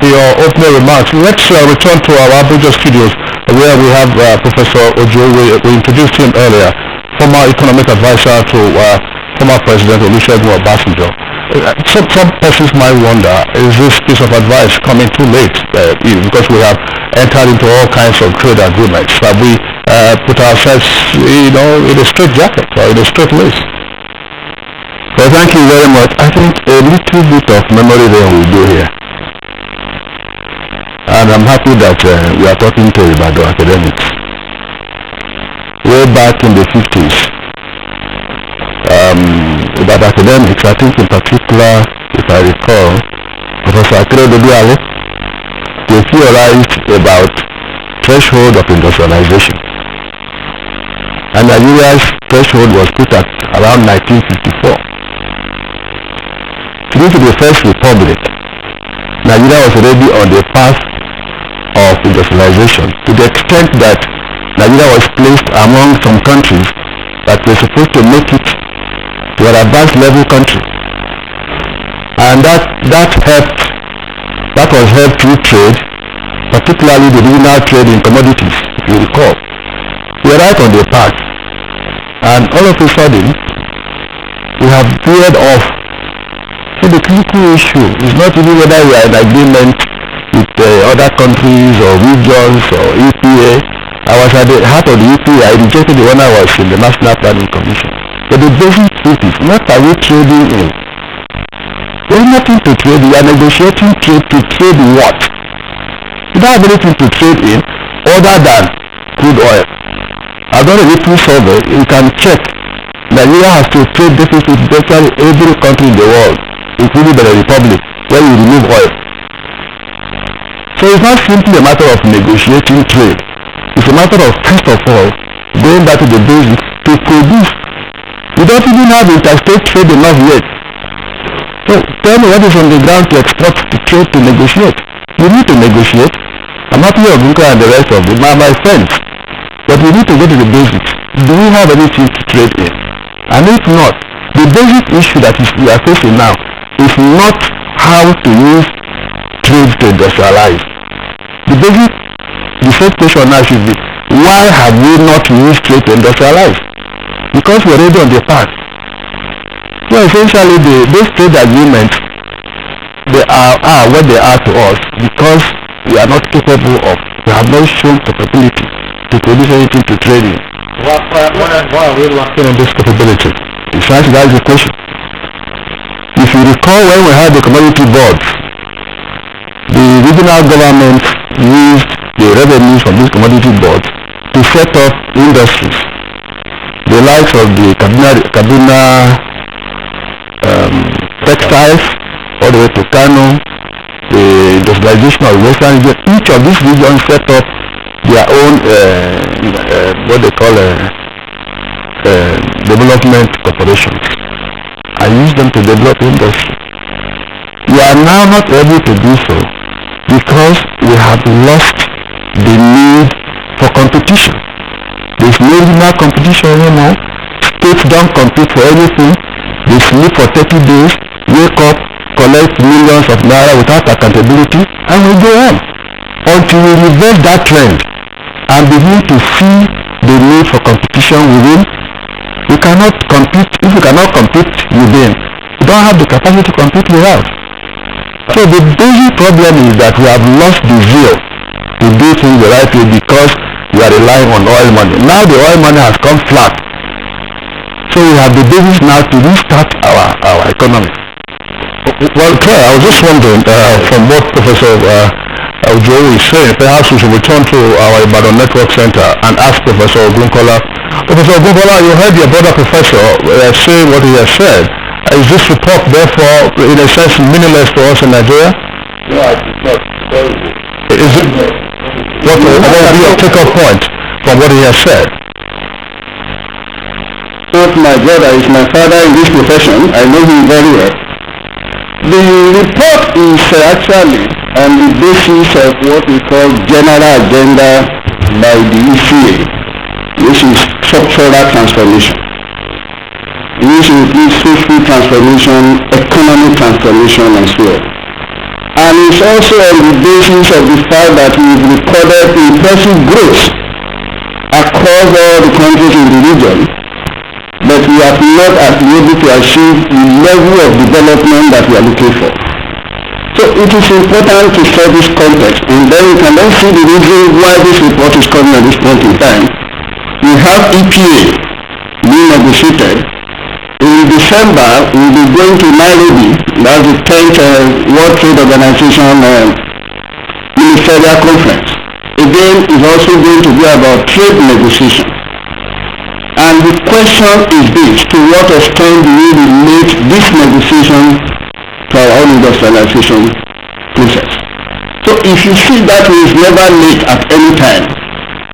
S4: your opening remarks. Let's return to our Abuja studios where we have Professor Ojo. We introduced him earlier, former economic advisor to former President Olusegun Obasanjo. Some persons might wonder, is this piece of advice coming too late? Because we have entered into all kinds of trade agreements. Have we put ourselves, in a straight jacket or in a straight lace?
S6: Well, thank you very much. I think a little bit of memory lane will do here. And I'm happy that we are talking to Ibadan academics. Way back in the 50s, Ibadan academics, I think in particular, if I recall, Professor Akeredolu, they theorized about threshold of industrialization. And Nigeria's threshold was put at around 1954. Due to the first republic, Nigeria was already on the path of industrialization to the extent that Nigeria was placed among some countries that were supposed to make it to an advanced level country. And that was helped through trade particularly the regional trade in commodities, if you recall. We are right on the path, and all of a sudden, we have veered off. So the critical issue is not even whether we are in agreement with other countries or regions or EPA. I was at the heart of the EPA. I rejected it when I was in the National Planning Commission. But the basic truth is, what are we trading in? There is nothing to trade. We are negotiating trade to trade what? We don't have anything to trade in other than crude oil. I've done a little survey. You can check. Nigeria has to trade deficit with virtually every country in the world, including the Republic, where you remove oil. So it's not simply a matter of negotiating trade. It's a matter of, first of all, going back to the basics to produce. We don't even have interstate trade enough yet. So tell me what is on the ground to export, to trade, to negotiate. You need to negotiate. I'm happy of Abuja and the rest of them, my friends. But we need to go to the basics. Do we have anything to trade in? And if not, the basic issue that we are facing now is not how to use trade to industrialize. The first question now should be, why have we not used trade to industrialize? Because we're already on the path. So essentially, those trade agreements, they are what they are to us because we are not capable of, we have not shown capability to produce anything to trade in.
S4: Why are we lacking in this capability?
S6: Precisely, that's the question. If you recall, when we had the commodity boards, the regional governments used the revenues from these commodity boards to set up industries. The likes of the Kaduna textiles, all the way to Kano, the industrialization of Western region. Each of these regions set up their own, what they call development corporations, and use them to develop industry. We are now not able to do so because we have lost the need for competition. There is no regional competition anymore. States don't compete for anything. They sleep for 30 days, wake up, collect millions of naira without accountability, and we go on until we reverse that trend and begin to see the need for competition within. We cannot compete. If we cannot compete within, we don't have the capacity to compete without. So the basic problem is that we have lost the zeal to do things the right way because we are relying on oil money. Now the oil money has come flat. So we have the basis now to restart our economy.
S4: Well, Claire, I was just wondering, from what Professor Joe is saying, perhaps we should return to our Ibadan Network Center and ask Professor Ogunkola. Professor Ogunkola, you heard your brother Professor say what he has said. Is this report, therefore, in a sense, meaningless to us in Nigeria?
S6: No, it's not.
S4: Is it? What will be your take-off point from what he has said?
S6: Not my brother, is my father in this profession. I know him very well. The report is actually on the basis of what we call general agenda by the ECA, which is structural transformation, which includes social transformation, economic transformation, and so on. And it's also on the basis of the fact that we've recorded impressive growth across all the countries in the region, but we have not been able to achieve the level of development that we are looking for. So it is important to study this context, and then we can then see the reason why this report is coming at this point in time. We have EPA being negotiated. In December, we will be going to Nairobi, that's the 10th World Trade Organization Ministerial Conference. Again, it's also going to be about trade negotiation. And the question is this: to what extent do we relate this negotiation to our own industrialization process? So if you see that is never late at any time.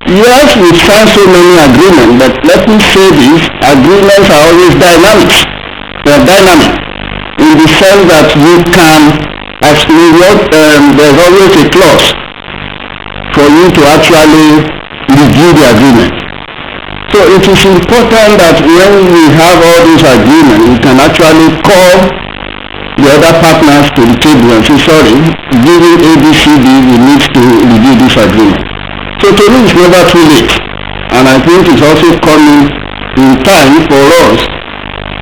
S6: Yes, we sign so many agreements, but let me say this: agreements are always dynamic. They are dynamic in the sense that you can, as we work, there's always a clause for you to actually review the agreement. So it is important that when we have all these agreements, we can actually call the other partners to the table and say, sorry, given ABCD, we need to review agreement. So to me, it's never too late. And I think it's also coming in time for us,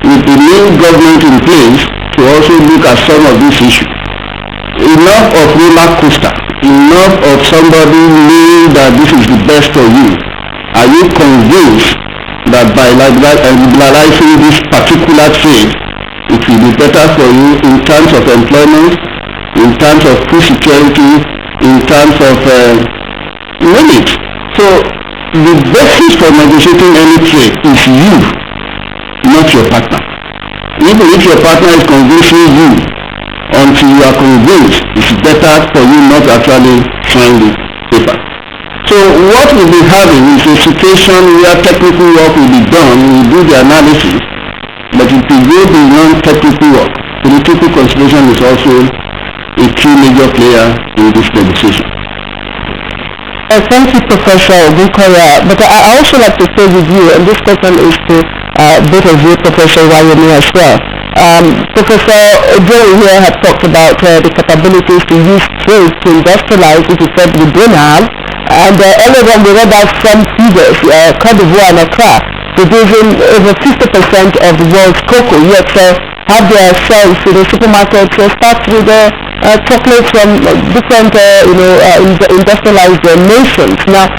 S6: with the new government in place, to also look at some of these issues. Enough of roller coaster, enough of somebody knowing that this is the best for you. Are you convinced that by liberalizing this particular trade, it will be better for you in terms of employment, in terms of food security, in terms of limits? So the basis for negotiating any trade is you, not your partner. Even if your partner is convincing you, until you are convinced, it's better for you not actually sign the paper. So what we'll be having is a situation where technical work will be done, we'll do the analysis, but it will go beyond technical work. Political consideration is also a key major player in this negotiation.
S1: Thank you, Professor Ogunkoya. But I also like to stay with you, and this question is to both of you, Professor Wayemi, as well. Professor Joe here had talked about the capabilities to use trade to industrialize, which he said we don't have. And earlier on we read out some figures, Cote d'Ivoire and Accra, producing over 50% of the world's cocoa, yet have their shelves in the supermarkets start with chocolates from different industrialized nations. Now,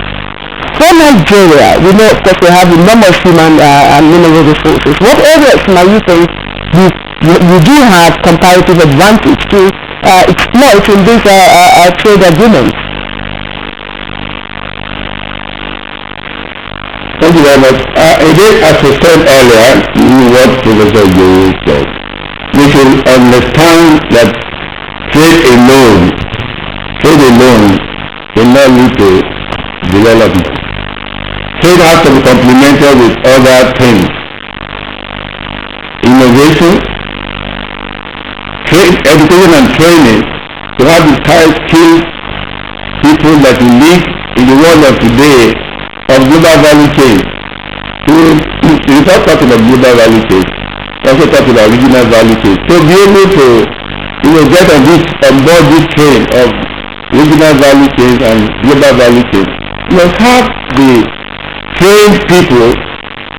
S1: for Nigeria, we know of course we have enormous human and mineral resources. What areas now you think we do have comparative advantage to exploit in these trade agreements?
S6: Thank you very much. Again, as I said earlier, what Professor Joe said, we should understand that trade alone will not lead to development. Trade has to be complemented with other things. Innovation, trade, education and training, to have the type skilled people that we need in the world of today of global value chain. We not talking about global value chain, we also talk about regional value chain. So be able to get on board this train of regional value chains and global value chains, you must have the trained people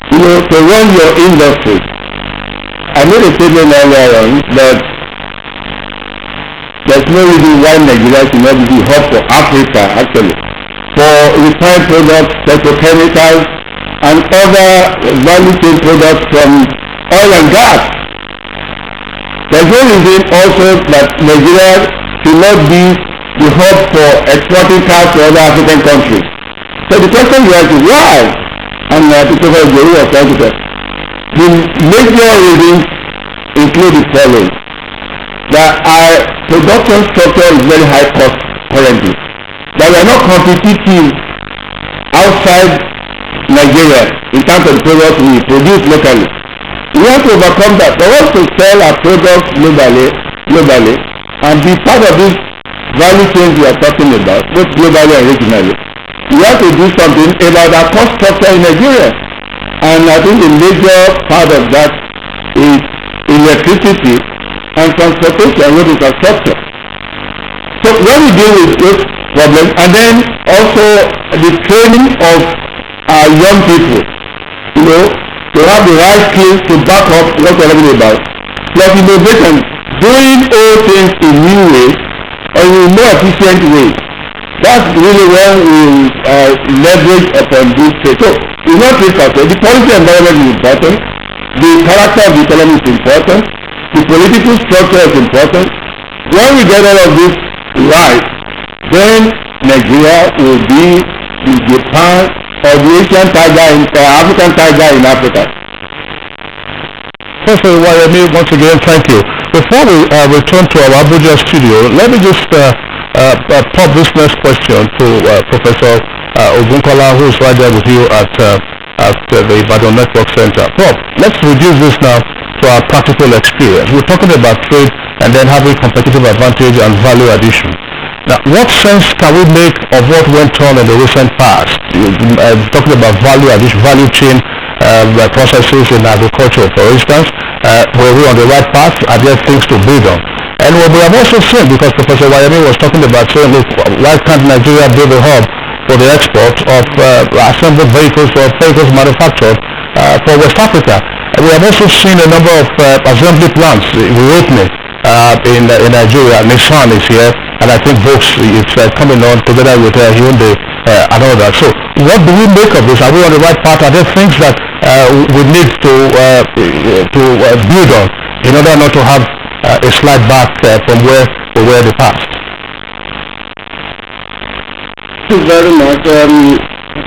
S6: to run your industry. I made a statement earlier on that there's no reason why Nigeria should not be the hub for Africa actually, for refined products, petrochemicals, and other value chain products from oil and gas. There's no reason also that Nigeria should not be the hub for exporting cars to other African countries. So the question you ask is why? And Professor Joe was trying to say, the major reasons include the following: that our production structure is very high cost currently, that we are not competitive outside Nigeria in terms of the products we produce locally. We have to overcome that. We want to sell our products globally, and be part of this value chain we are talking about, both globally and regionally. We have to do something about our cost structure in Nigeria. And I think the major part of that is electricity and transportation, road infrastructure. So when we deal with those problems, and then also the training of our young people, to have the right skills to back up what we're talking about, plus innovation, doing all things in new ways or in more efficient ways. That's really when we leverage upon this trade. So it's not just that the policy environment is important, the character of the economy is important, the political structure is important. When we get all of this right, then Nigeria will be the Japan or the Asian tiger or African tiger in Africa.
S4: Professor Wayemi, once again, thank you. Before we return to our Abuja studio, let me just pop this next question to Professor Ogunkoya, who is right there with you at the Ibadan Network Center. Prof, let's reduce this now to our practical experience. We're talking about trade and then having competitive advantage and value addition. Now, what sense can we make of what went on in the recent past? Talking about value addition, value chain processes in agriculture, for instance, were we on the right path? Are there things to build on? And what we have also seen, because Professor Wayami was talking about saying, look, why can't Nigeria be the hub for the export of assembled vehicles or vehicles manufactured for West Africa? And we have also seen a number of assembly plants reopening in Nigeria. Nissan is here, and I think Volks is coming on together with Hyundai and all that. So what do we make of this? Are we on the right path? Are there things that we need to build on in order not to have a slide back from where we were in the past?
S6: Thank you very much.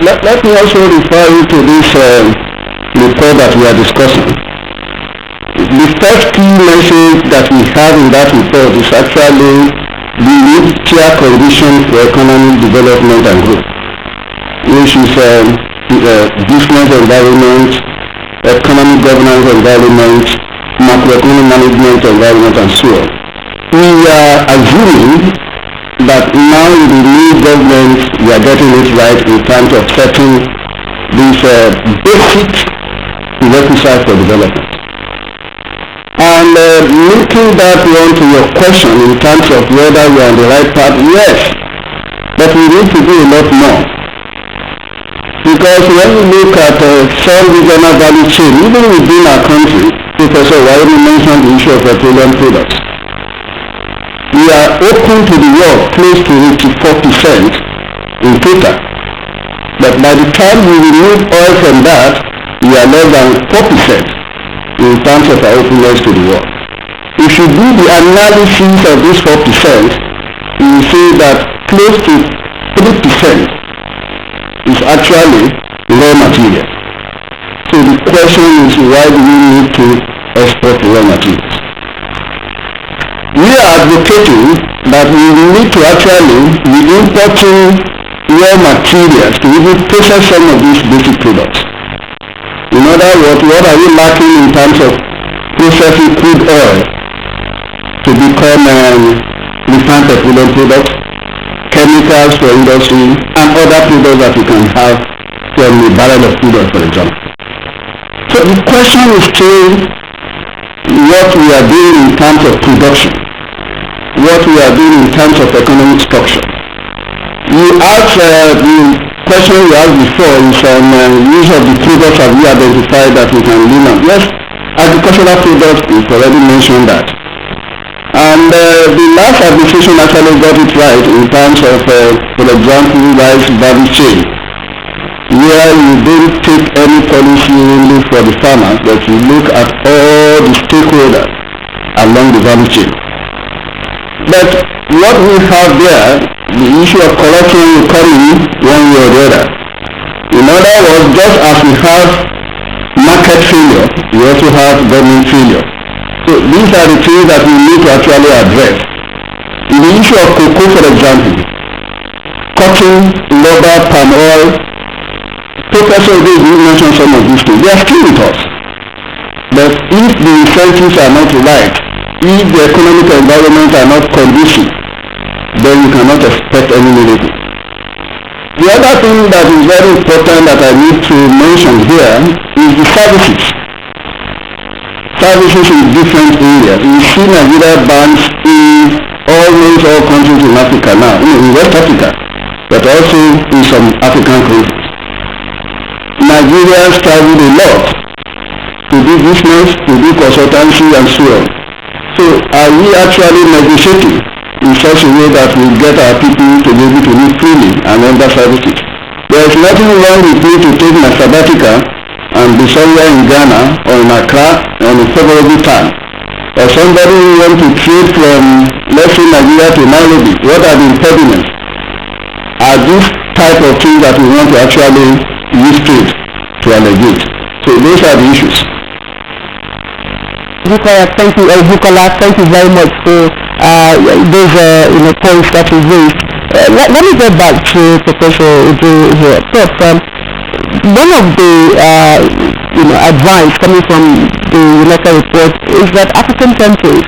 S6: Let me also refer you to this report that we are discussing. The first key message that we have in that report is actually the need-tier condition for economic development and growth, which is business environment, economic governance environment, macroeconomic management environment, and so on. We are assuming that now with the new government we are getting it right in terms of setting these basic requisites for development. And linking that one to your question in terms of whether we are on the right path, yes, but we need to do a lot more. Because when we look at some regional value chain, even within our country, Professor Wayne mentioned the issue of petroleum products. We are open to the world close to 84% in total. But by the time we remove oil from that, we are less than 4% in terms of our openness to the world. If you do the analysis of this 4%, you will see that close to 3% is actually raw material. So the question is, why do we need to export raw materials? We are advocating that we need to actually be importing raw materials to even process some of these basic products. In other words, what are we lacking in terms of processing crude oil to become refined petroleum products, chemicals for industry, and other products that we can have from a barrel of crude oil, for example. So the question is still what we are doing in terms of production, what we are doing in terms of economic structure. You asked the question you asked before is use of the products that we identified that we can lean on. Yes, agricultural products, we've already mentioned that. And the last administration actually got it right in terms of, for example, rice value chain, where you don't take any policy only for the farmers, but you look at all the stakeholders along the value chain. But what we have there, the issue of corruption will come in one way or the other. In other words, just as we have market failure, we also have government failure. So these are the things that we need to actually address. In the issue of cocoa, for example, cotton, rubber, palm oil, Professor David mentioned some of these things. They are still with us. But if the incentives are not right, if the economic environment are not conducive, then you cannot expect any miracle. The other thing that is very important that I need to mention here is the services. Services in different areas. We see Nigeria banks in almost all countries in Africa now, in West Africa, but also in some African countries. Nigerians travel a lot to do business, to do consultancy, and so on. So are we actually negotiating in such a way that we get our people to be able to live freely and render services? There is nothing wrong with me to take my sabbatical and be somewhere in Ghana or in Accra on a favorable time. Or somebody who wants to trade from, let's say, Nigeria to Nairobi. What are the impediments? Are these type of things that we want to actually use trade to allegate? So those are the issues.
S5: Thank you, Bukola. Thank you very much for those points that you raised. Let me get back to Professor Uju here. One of the advice coming from the UNECA report is that African countries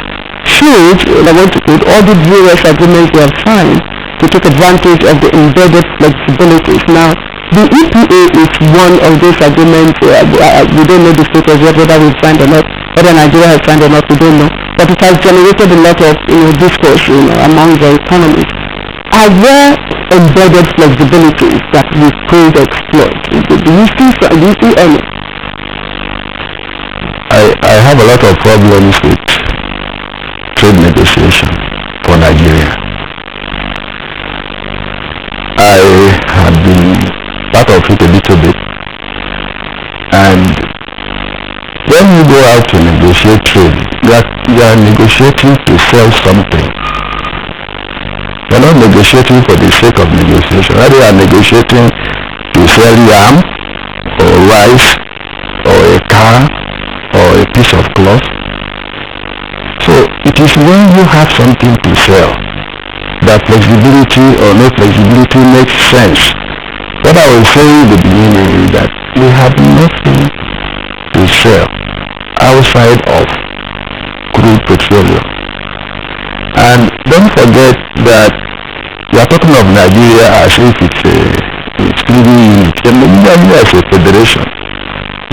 S5: should, I want to quote, audit various agreements they have signed to take advantage of the embedded flexibilities. Now, the EPA is one of those agreements. We don't know the status yet, whether we've signed or not. Whether Nigeria has signed or not, we don't know. But it has generated a lot of discourse among the economies. Are there embedded flexibilities that we could exploit? Do you see any?
S6: I have a lot of problems with trade negotiation for Nigeria. I have been part of it a little bit, and when you go out to negotiate trade, you are negotiating to sell something. You are not negotiating for the sake of negotiation. Rather, you are negotiating to sell yam or rice or a car or a piece of cloth. So it is when you have something to sell that flexibility or no flexibility makes sense. What I was saying in the beginning is that we have nothing to sell outside of crude petroleum. And don't forget that we are talking of Nigeria as if it's a exclusive unit. And Nigeria as a federation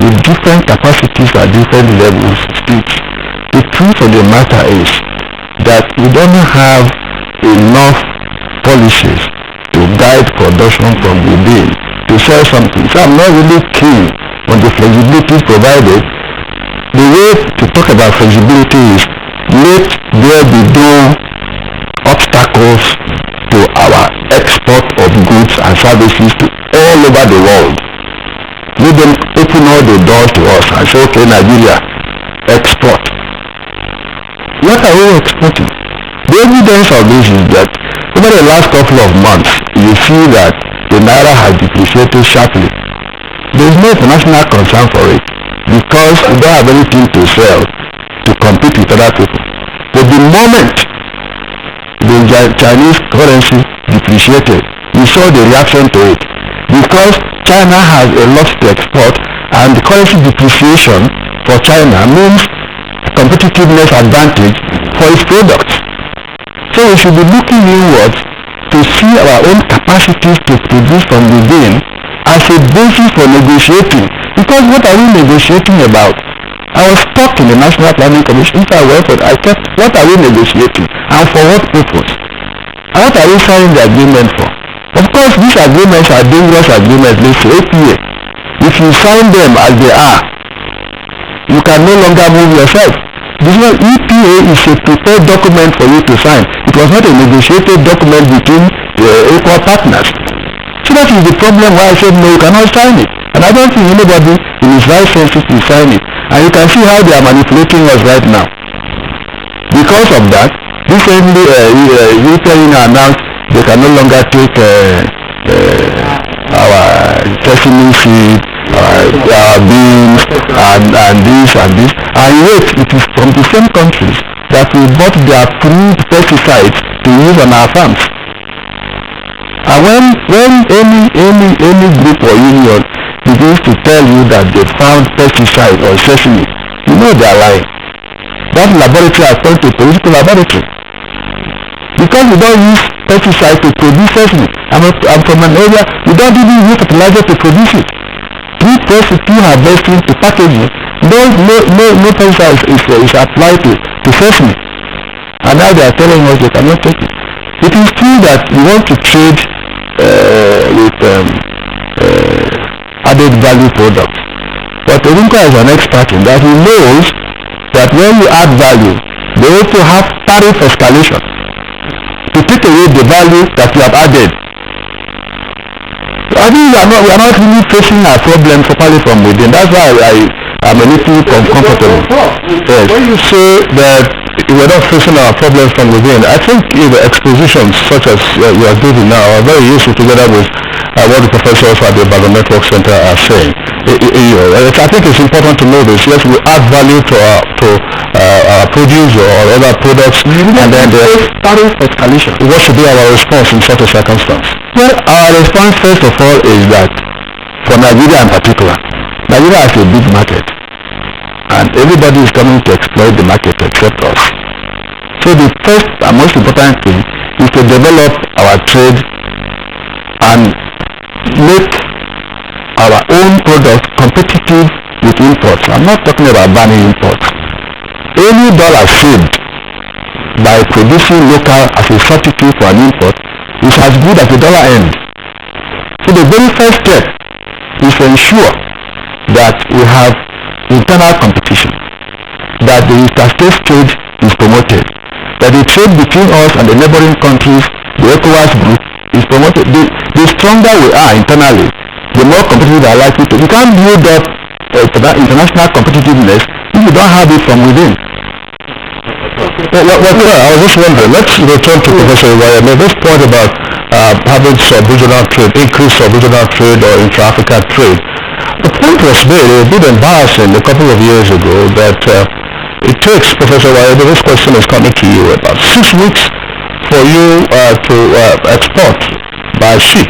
S6: with different capacities at different levels. The truth of the matter is that we don't have enough policies to guide production from within to sell something. So I'm not really keen on the flexibility provided. The way to talk about flexibility is let there be no obstacles to our export of goods and services to all over the world. Let them open all the doors to us and say, okay, Nigeria, export. What are we exporting? The evidence of this is that over the last couple of months, you see that the Naira has depreciated sharply. There is no international concern for it because we don't have anything to sell to compete with other people. But the moment the Chinese currency depreciated, we saw the reaction to it because China has a lot to export and the currency depreciation for China means competitiveness advantage for its products. So we should be looking inwards to see our own capacities to produce from within as a basis for negotiating. Because what are we negotiating about? I was stuck in the National Planning Commission. If I were for I kept, what are we negotiating and for what purpose? And what are we signing the agreement for? Of course, these agreements are dangerous agreements. They say APA. If you sign them as they are, you can no longer move yourself. This one, EPA is a prepared document for you to sign. It was not a negotiated document between equal partners. So that is the problem why I said no, you cannot sign it. And I don't think anybody in his right senses will sign it. And you can see how they are manipulating us right now. Because of that, recently Ukraine announced they can no longer take our sesame seed, our beans, and this and this. And yet, it is from the same countries that we bought the approved pesticides to use on our farms. And when any group or union begins to tell you that they found pesticide or sesame, you know they are lying. That laboratory has turned to a political laboratory. Because we don't use pesticide to produce sesame. I'm from an area, we don't even use fertilizer to produce it. Through harvesting to packaging, no pesticide is applied to sesame. And now they are telling us they cannot take it. It is true that we want to trade with added value products. But Orinka is an expert in that. He knows that when you add value, they also have tariff escalation to take away the value that you have added. I think we are not really facing our problem properly from within. That's why I am a little comfortable. Yes.
S4: When you say that we are not facing our problems from within, I think the expositions such as you are giving now are very useful together with what the professors at the Abuja Network Center are saying. I think it's important to know this. Yes, we add value to our produce or other products, and then the tariff escalation. What should be our response in such a circumstance?
S6: Well, our response first of all is that for Nigeria in particular, Nigeria has a big market, and everybody is coming to exploit the market except us. So the first and most important thing is to develop our trade and make our own products competitive with imports. I'm not talking about banning imports. any dollar saved by producing local as a substitute for an import is as good as a dollar earned. So the very first step is to ensure that we have internal competition, that the interstate trade is promoted, that the trade between us and the neighboring countries, the ECOWAS group, is promoted. The stronger we are internally, the more competitive we are likely to. You can't build up international competitiveness if you don't have it from within.
S4: I was just wondering, let's return to Professor Iwaya. This point about having sub-regional trade, increased sub-regional trade or intra-African trade. The point was made, a bit embarrassing a couple of years ago, that it takes, Professor Iwaya, this question is coming to you, about 6 weeks for you to export by ship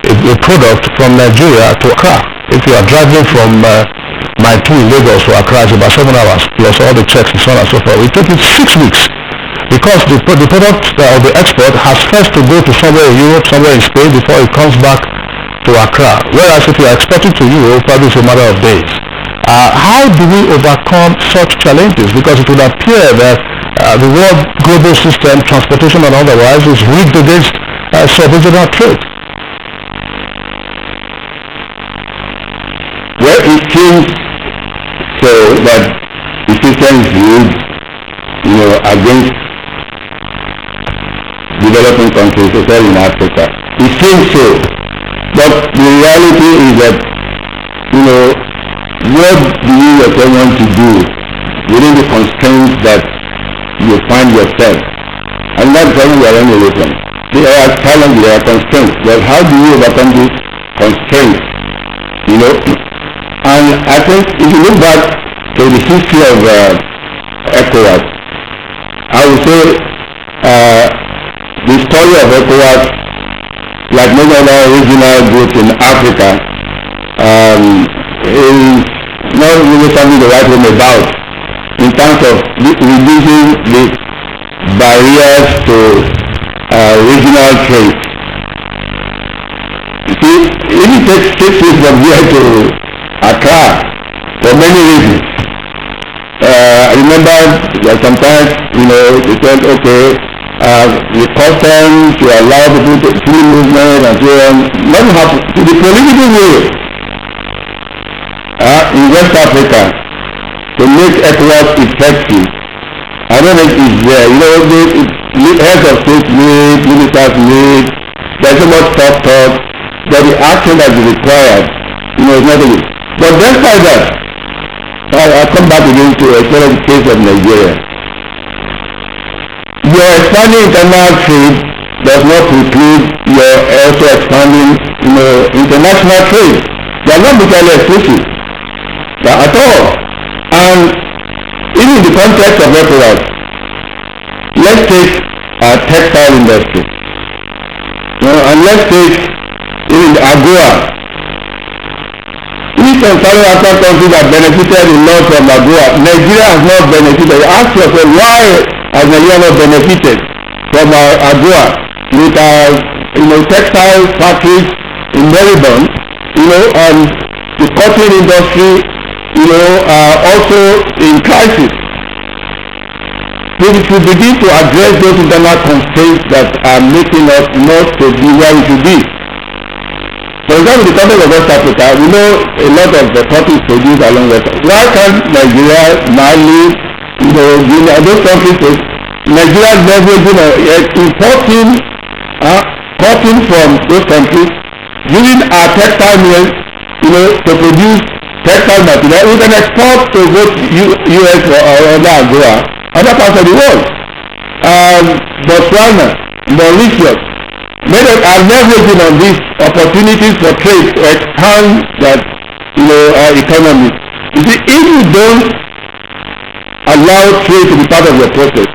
S4: a product from Nigeria to Accra. If you are driving from Lagos to Accra, it's about 7 hours plus all the checks and so on and so forth. It takes 6 weeks because the product of the export has first to go to somewhere in Europe, somewhere in Spain before it comes back to Accra. Whereas if you are exporting to Europe, probably it's a matter of days. How do we overcome such challenges? Because it would appear that the world global system, transportation and otherwise, is rigged against sub-regional trade.
S6: Well, it seems so that the system is rigged, against developing countries, especially in Africa. It seems so, but the reality is that, what do you yourself want to do within the constraints that you find yourself? And that's what we are running away from. There are challenges, there are constraints, but how do you overcome these constraints? And I think if you look back to the history of ECOWAS, I would say the story of ECOWAS, like many other regional groups in Africa, is not really something to write home about in terms of reducing the barriers to regional trade. You see, it takes 6 weeks from here to Accra for many reasons. I remember that sometimes, they said, okay, the customs to allow people to free movement and so on. Nothing happened. To the political will in West Africa to make ECOWAS effective, I don't think it's there. The heads of state meet, ministers meet, there's so much talk, but the action that is required, is not good. But despite that, I'll come back again to explain the case of Nigeria. Your expanding internal trade does not preclude your also expanding, international trade. They are not mutually exclusive at all. And even in the context of ECOWAS, let's take our textile industry, and let's take even the AGOA. East and Southern African countries have benefited a lot from AGOA. Nigeria has not benefited. Ask yourself, why has Nigeria not benefited from our AGOA? With our textile factories in Melbourne, and the cotton industry, also in crisis. We should begin to address those internal constraints that are making us not to be where we should be. For example, in the context of West Africa, we know a lot of the cotton is produced along West Africa. Why can't Nigeria, Mali, those countries, Nigeria leveraging importing cotton from those countries, using our textile mills, to produce textile material, we can export to both US or other AGOA, other parts of the world. Botswana, Mauritius, many are leveraging on these opportunities for trade to expand that, our economy. You see, if you don't allow trade to be part of your process,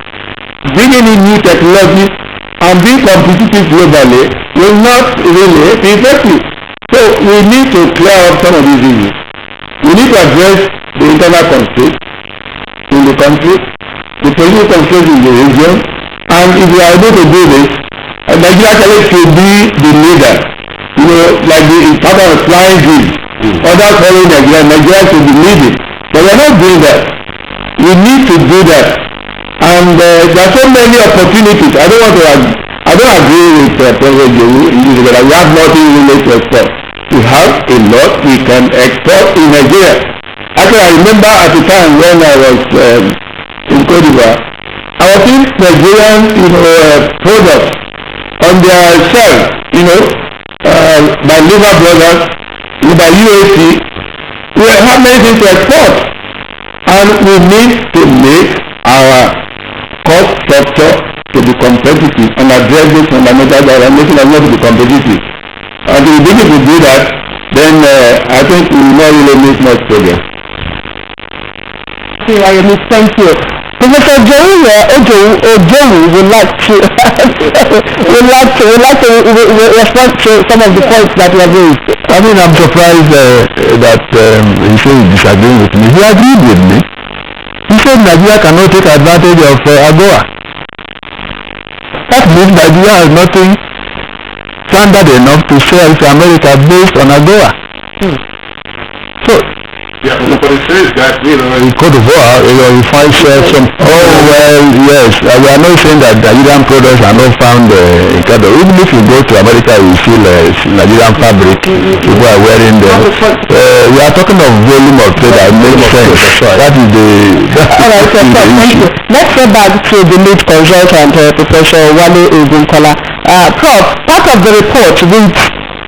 S6: bringing in new technology and being competitive globally will not really be effective. So we need to clear up some of these issues. We need to address the internal constraints in the country, the political constraints in the region, and if we are able to do this, Nigeria should be the leader. Like the pattern of flying Greece. Others following Nigeria should be leading. But we are not doing that. We need to do that. And there are so many opportunities. I don't agree with President Joe, but we have nothing really to export. We have a lot we can export in Nigeria. Actually, I remember at the time when I was in Cote d'Ivoire, I was seeing Nigerian, products on their shelf, by Liver Brothers, by UAC. We have many things to export, and we need to make our cost structure to be competitive and address this fundamental that are making us not to be competitive. And if we begin to do that, then I think we will not really make much progress.
S1: Thank you. Professor Joey would like to respond to some of the points that you have raised.
S6: I mean, I'm surprised that he said he disagreed with me. He agreed with me. He said Nigeria cannot take advantage of AGOA. That means Nigeria has nothing standard enough to sell to America based on AGOA. So,
S2: yeah, but it says that,
S6: in Cote d'Ivoire, you find some. Oh, well, yes. We are not saying that Nigerian products are not found in Cote d'Ivoire. Even if you go to America, you see Nigerian fabric. People are wearing them. We are talking of volume of trade that makes sense. That is the.
S1: All right, so thank you. Let's go back to the lead consultant, Professor Wale Ogunkola. Prof, part of the report reads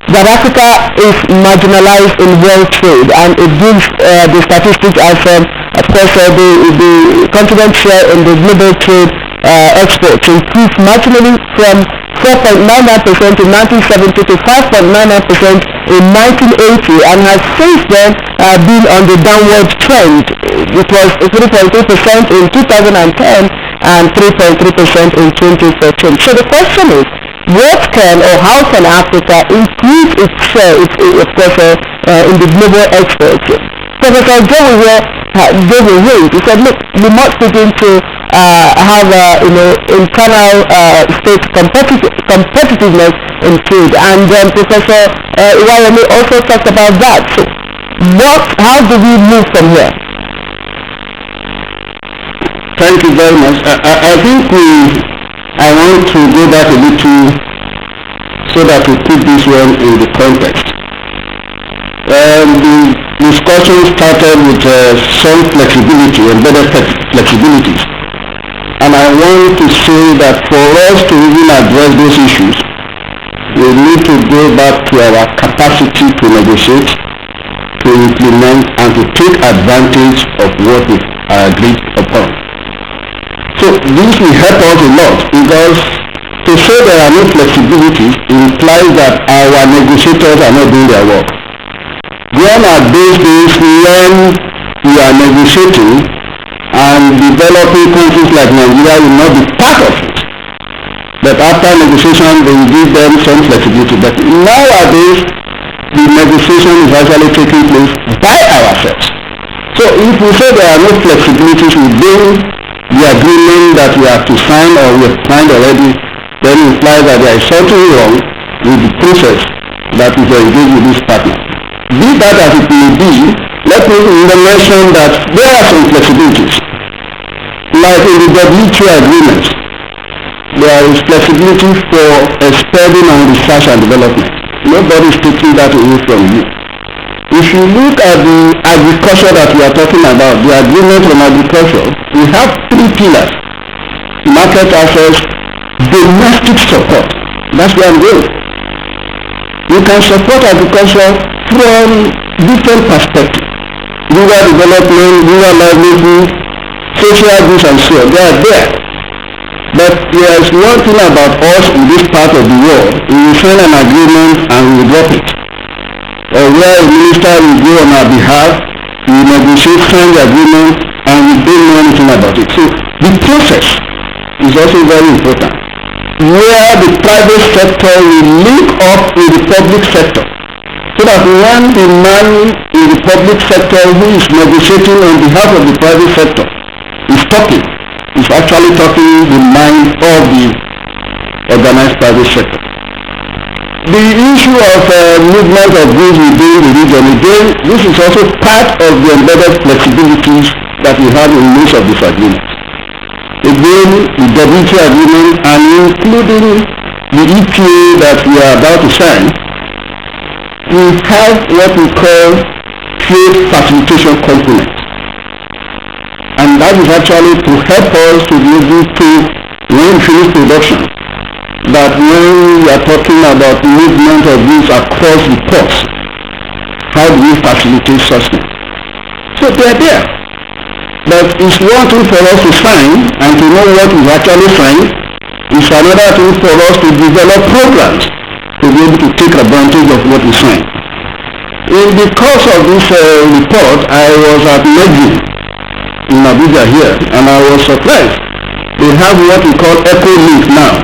S1: that Africa is marginalized in world trade, and it gives the statistics as, of course, the continent share in the global trade exports increased marginally from 4.99% in 1970 to 5.99% in 1980, and has since then been on the downward trend. It was 3.3% in 2010 and 3.3% in 2013. So the question is, what can or how can Africa increase its share, of course, in the global exports? Professor Joe here gave a hint. He said, look, we must begin to have internal state competitiveness in trade. And then Professor Iwayemi also talked about that. So how do we move from here?
S6: Thank you very much. I think I want to go back a little so that we put this one in the context. The discussion started with some flexibility, embedded flexibilities. And I want to say that for us to even address those issues, we need to go back to our capacity to negotiate, to implement, and to take advantage of what we agreed upon. So this will help us a lot, because to say there are no flexibilities implies that our negotiators are not doing their work. Gone are those days when we are negotiating and developing countries like Nigeria will not be part of it. But after negotiation they will give them some flexibility. But nowadays the negotiation is actually taking place by ourselves. So if we say there are no flexibilities within the agreement that we have to sign or we have signed already, then it implies that there is something wrong with the process that we are engaged with this partner. Be that as it may be, let me mention that there are some flexibilities. Like in the WTO agreements, there is flexibility for expanding on research and development. Nobody is taking that away from you. If you look at the agriculture that we are talking about, the agreement on agriculture, we have three pillars: market access, domestic support. That's where I'm going. You can support agriculture from different perspectives: rural development, rural livelihood, social goods, and so on. They are there. But there is one thing about us in this part of the world: we will sign an agreement and we will drop it. Or where a minister will go on our behalf, we will negotiate, sign the agreement, and we don't know anything about it. So the process is also very important, where the private sector will link up with the public sector, so that when the man in the public sector who is negotiating on behalf of the private sector is talking, is actually talking the mind of the organized private sector. The issue of movement of goods within the region, again, this is also part of the embedded flexibilities that we have in most of these agreements. Again, the WTO agreement and including the EPA that we are about to sign, we have what we call trade facilitation component. And that is actually to help us to be able to, when we finish production, that when we are talking about movement of goods across the ports, how do we facilitate such things? So they are there. But it's one thing for us to sign and to know what is actually signed. It's another thing for us to develop programs to be able to take advantage of what we signed. In the course of this report, I was at Nigerian in Abuja here, and I was surprised. They have what we call Echo Link now.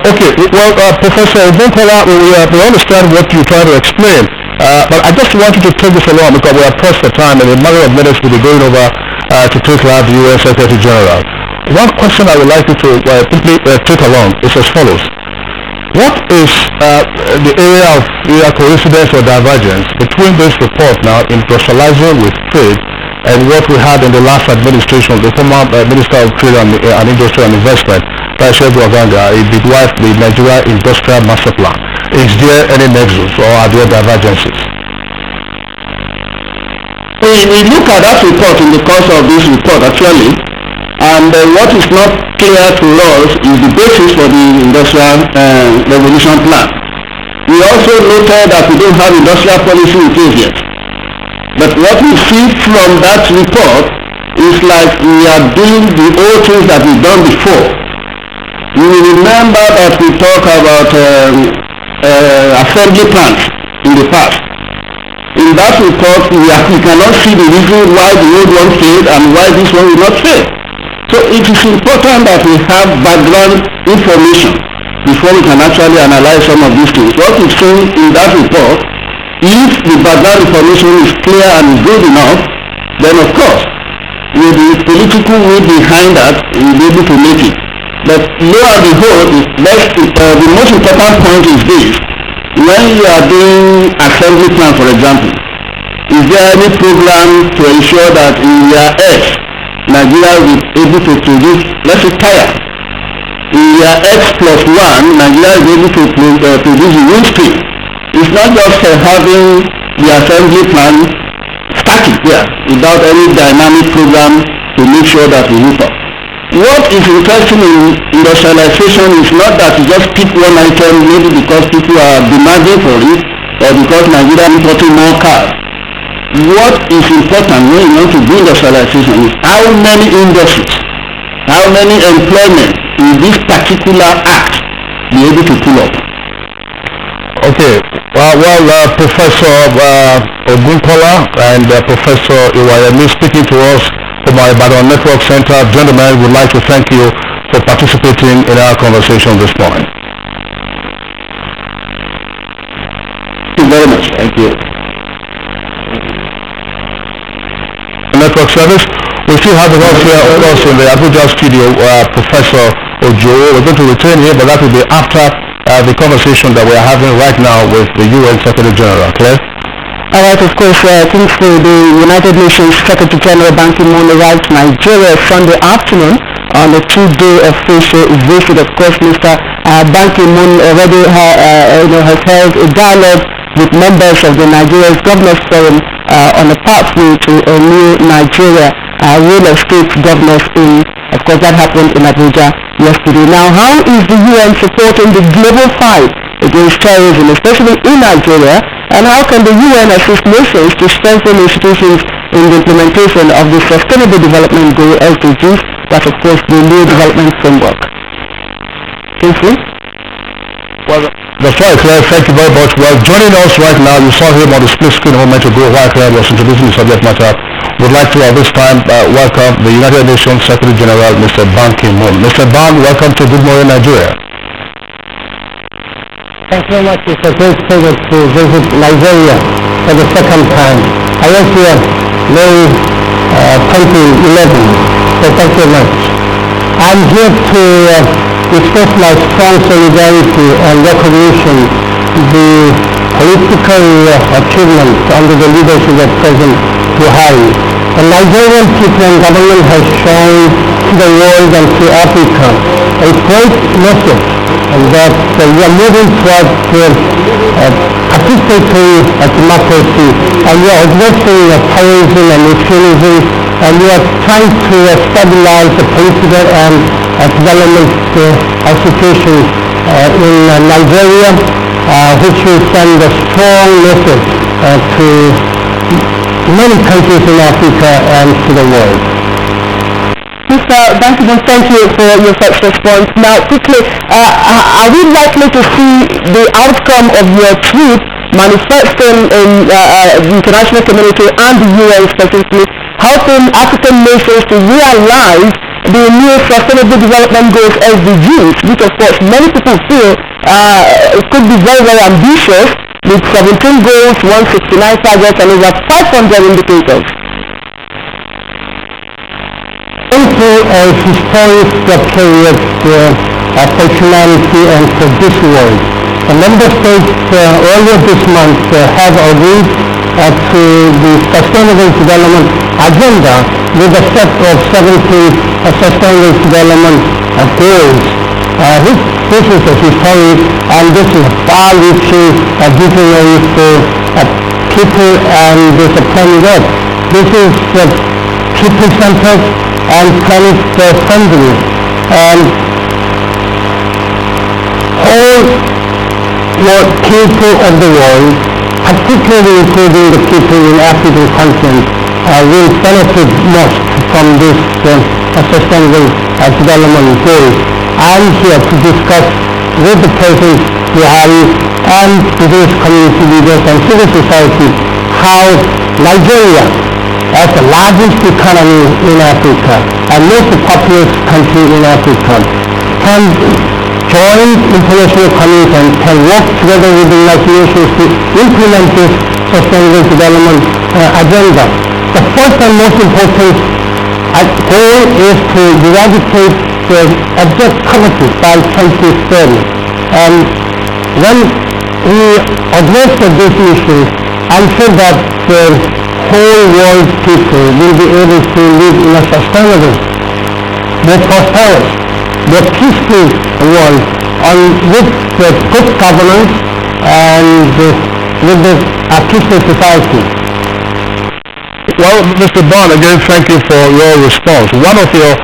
S4: Okay, well, Professor Ogunkola, we understand what you're trying to explain. But I just wanted to take this along because we are pressed for time, and in a matter of minutes we'll be going over to take live the U.S. Secretary General. One question I would like you to simply take along is as follows. What is the area of coincidence or divergence between this report now, Industrializing with Trade, and what we had in the last administration, the former Minister of Trade and Industry and Investment, Shebu Oganga, he midwifed the Nigeria Industrial Master Plan. Is there any nexus or are there divergences?
S6: We look at that report in the course of this report actually, and what is not clear to us is the basis for the Industrial Revolution Plan. We also noted that we don't have industrial policy in place yet. But what we see from that report is like we are doing the old things that we've done before. You will remember that we talk about assembly plants in the past. In that report, we cannot see the reason why the old one failed and why this one will not fail. So it is important that we have background information before we can actually analyze some of these things. What we've seen in that report, if the background information is clear and good enough, then of course, with the political will behind that, we'll be able to make it. But lo and behold, the most important point is this. When you are doing assembly plan, for example, is there any program to ensure that in year X, Nigeria will be able to produce, let's say, tire? In year X plus 1, Nigeria is able to produce a windscreen. It's not just having the assembly plan static there without any dynamic program to make sure that we meet up. What is interesting in industrialization is not that you just pick one item maybe because people are demanding for it or because Nigeria is importing more cars. What is important when you want to do industrialization is how many industries, how many employment in this particular act be able to pull up.
S4: Okay, Professor Ogunkola and Professor Iwayemi speaking to us from our Ibadan Network Center. Gentlemen, would like to thank you for participating in our conversation this morning.
S6: Thank you very much. Thank you.
S4: Network service. We still have with us here, of course, in the Abuja studio, Professor Ojo. We're going to return here, but that will be after the conversation that we are having right now with the UN Secretary General. Clear?
S1: All right, of course, thanks to the United Nations Secretary General Ban Ki-moon arrived Nigeria Sunday afternoon on a two-day official visit. Of course, Mr. Ban Ki-moon already has held a dialogue with members of the Nigeria's Governors Forum on a pathway to a new Nigeria real estate governors in, of course, that happened in Abuja yesterday. Now, how is the UN supporting the global fight against terrorism, especially in Nigeria, and how can the UN assist nations to strengthen institutions in the implementation of the Sustainable Development Goal SDGs, that's of course the new development framework? Kingsley?
S4: Well, that's right, Claire. Thank you very much. Well, joining us right now, you saw him on the split screen a moment ago while Claire was introducing the subject matter. Would like to at this time welcome the United Nations Secretary General, Mr. Ban Ki-moon. Mr. Ban, welcome to Good Morning Nigeria.
S8: Thank you very much. It's a great pleasure to visit Nigeria for the second time. I was here May 2011, so thank you very much. I'm here to express my strong solidarity and recognition the political achievements under the leadership of President Buhari The Nigerian people and government has shown to the world and to Africa a great message that we are moving towards participatory democracy, and we are addressing terrorism and extremism, and we are trying to stabilize the political and development situation in Nigeria, which will send a strong message to many countries in Africa and to the world.
S1: Mr. Bankiman, thank you for your such response. Now, quickly, are we likely to see the outcome of your trip manifesting in the international community and the UN specifically, helping African nations to realize the new Sustainable Development Goals SDGs, which of course many people feel it could be very, very ambitious, with 17 goals, 169 targets, and over 500 indicators?
S8: Into a historic period for humanity and for this world. The member states earlier this month have agreed to the Sustainable Development Agenda with a set of 17 Sustainable Development Goals. This is a historic, and this is far-reaching visionary for people and this planet Earth. This is people-centered and planet-friendly, and all people of the world, particularly including the people in African continent, will benefit most from this Sustainable Development Goals. I'm here to discuss with the President Buhari and business community leaders and civil society how Nigeria, as the largest economy in Africa and most populous country in Africa, can join international community and can work together with the United Nations to implement this Sustainable Development Agenda. The first and most important goal is to eradicate the abject poverty by 2030. And when we address these issues, I'm sure that the whole world people will be able to live in a sustainable, more prosperous, more peaceful world with good governance and with a peaceful society.
S4: Well, Mr. Bond, again, thank you for your response. One of your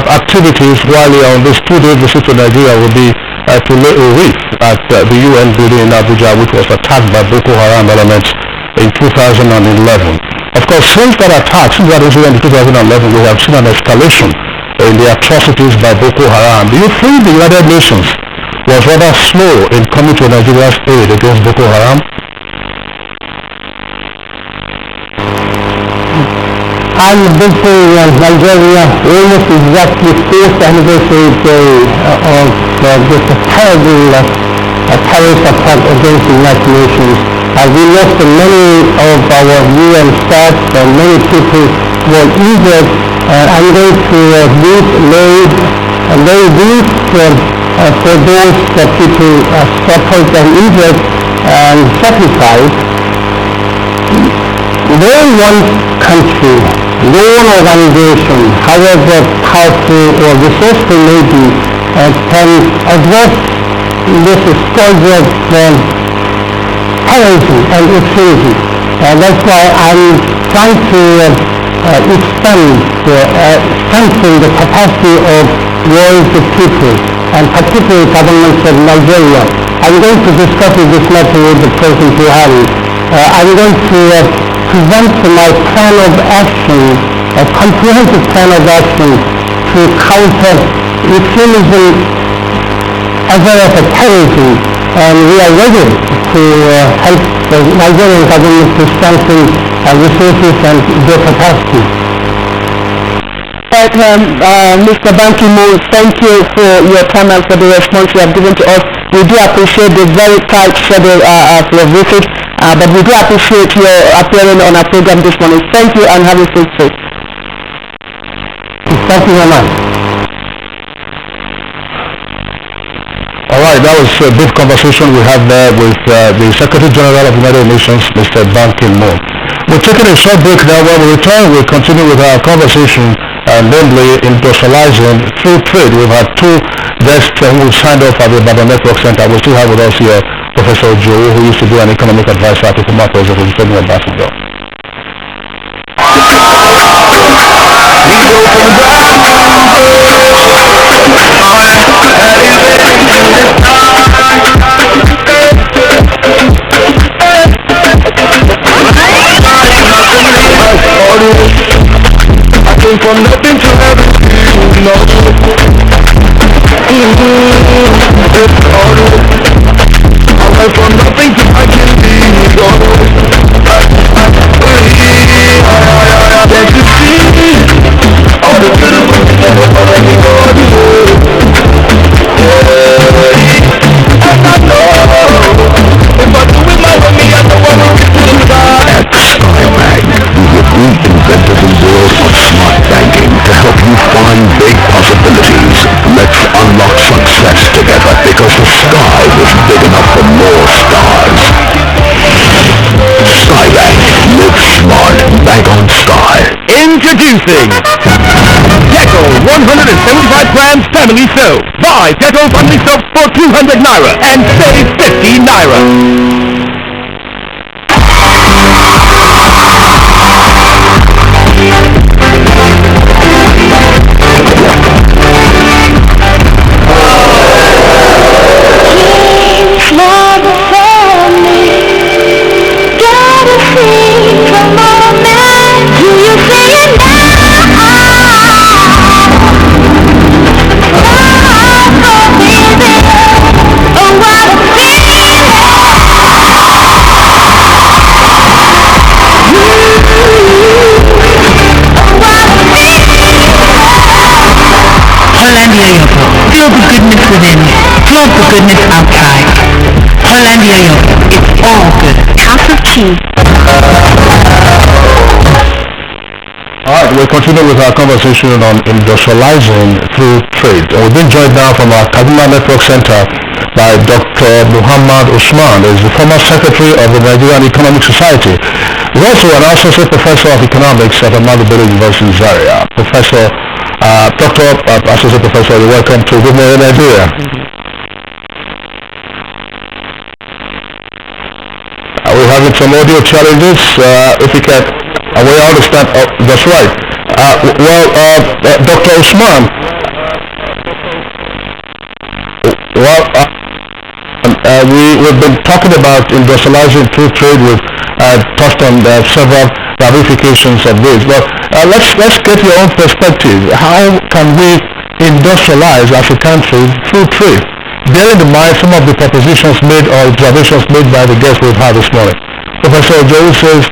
S4: activities while you're on this 2-day visit to Nigeria will be to lay a wreath at the UN building in Abuja, which was attacked by Boko Haram elements in 2011. Of course, since that attack, since that incident in 2011, we have seen an escalation in the atrocities by Boko Haram. Do you think the United Nations was rather slow in coming to Nigeria's aid against Boko Haram?
S8: I'm visiting Nigeria almost exactly 4th anniversary day of this terrible terrorist attack against the United Nations. We lost many of our UN staff and many people were injured. I'm going to lay wreath for those people suffered and injured and sacrificed. No one country, no one organization, however powerful or resourceful may be, can address this scourge of terrorism and extremism. That's why I'm trying to strengthen the capacity of world people, and particularly governments of Nigeria. I'm going to discuss this matter with the President Buhari. I'm going to present my plan of action, a comprehensive plan of action to counter extremism as well as terrorism, and we are ready to help the Nigerian government to strengthen resources and their capacity.
S1: Mr. Bankiman, thank you for your time and for the response you have given to us. We do appreciate the very tight schedule for your visit, but we do appreciate your appearing on our program this morning. Thank you and have a safe trip.
S8: Thank you very much.
S4: All right, that was a brief conversation we had there with the Secretary General of the United Nations, Mr. Ban Ki-moon. We're taking a short break now. When we return, we'll continue with our conversation, namely industrializing through trade. We've had two guests who signed off at the Ibadan Network Center. We still have with us here Professor Joe, who used to be an economic advisor at the former president, Femi Obasanjo.
S2: I came from nothing to everything, no. It's I went from nothing to I can be, Can't you see all the beautiful things that already got you? And I know if I do it my way, me, I don't want to reach the sky. We invented a world of smart banking to help you find big possibilities. Let's unlock success together because the sky was big enough for more stars. Skybank. Live smart. Bank on Sky.
S6: Introducing Dettol 175 grams family soap. Buy Dettol family soap for 200 naira and save 50 naira. Feel the goodness within, flaunt the goodness outside. Hollandia yogurt, it's all good. House of tea.
S4: Alright, we'll continue with our conversation on industrializing through trade. And we've been joined now from our Kaduna Network Center by Dr. Muhammad Usman, who is the former secretary of the Nigerian Economic Society. He's also an associate professor of economics at Ahmadu Bello University in Zaria. Professor Associate Professor, you're welcome to Good Morning Nigeria. We're having some audio challenges. If you can, we understand. That's right. Dr. Usman. We've been talking about industrializing through trade. We've touched on several ramifications of this, but let's get your own perspective. How can we industrialize as a country through trade, bearing in mind some of the propositions made or observations made by the guests we've had this morning? Professor Joe says,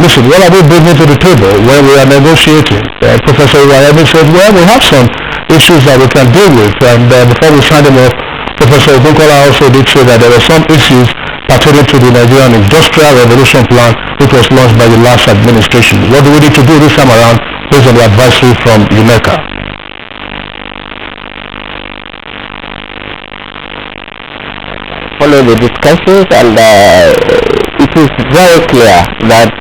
S4: listen, what are we bringing to the table when we are negotiating? Professor Iwayemi said, well, we have some issues that we can deal with, and before we sign them off, Professor Ogunkola also did say that there were some issues pertaining to the Nigerian Industrial Revolution Plan, which was launched by the last administration. What do we need to do this time around based on the advisory from UNECA?
S6: Follow the discussions, and it is very clear that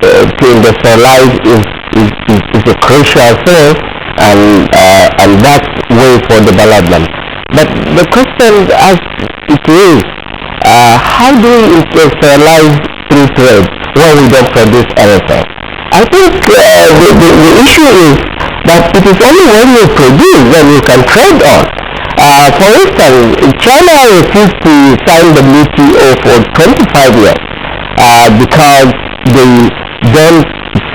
S6: to industrialize is a crucial thing, and that's way for development. But the question as it is, how do we industrialize through trade when we don't produce anything? I think the issue is that it is only when you produce that you can trade on. For instance, China refused to sign the WTO for 25 years because they don't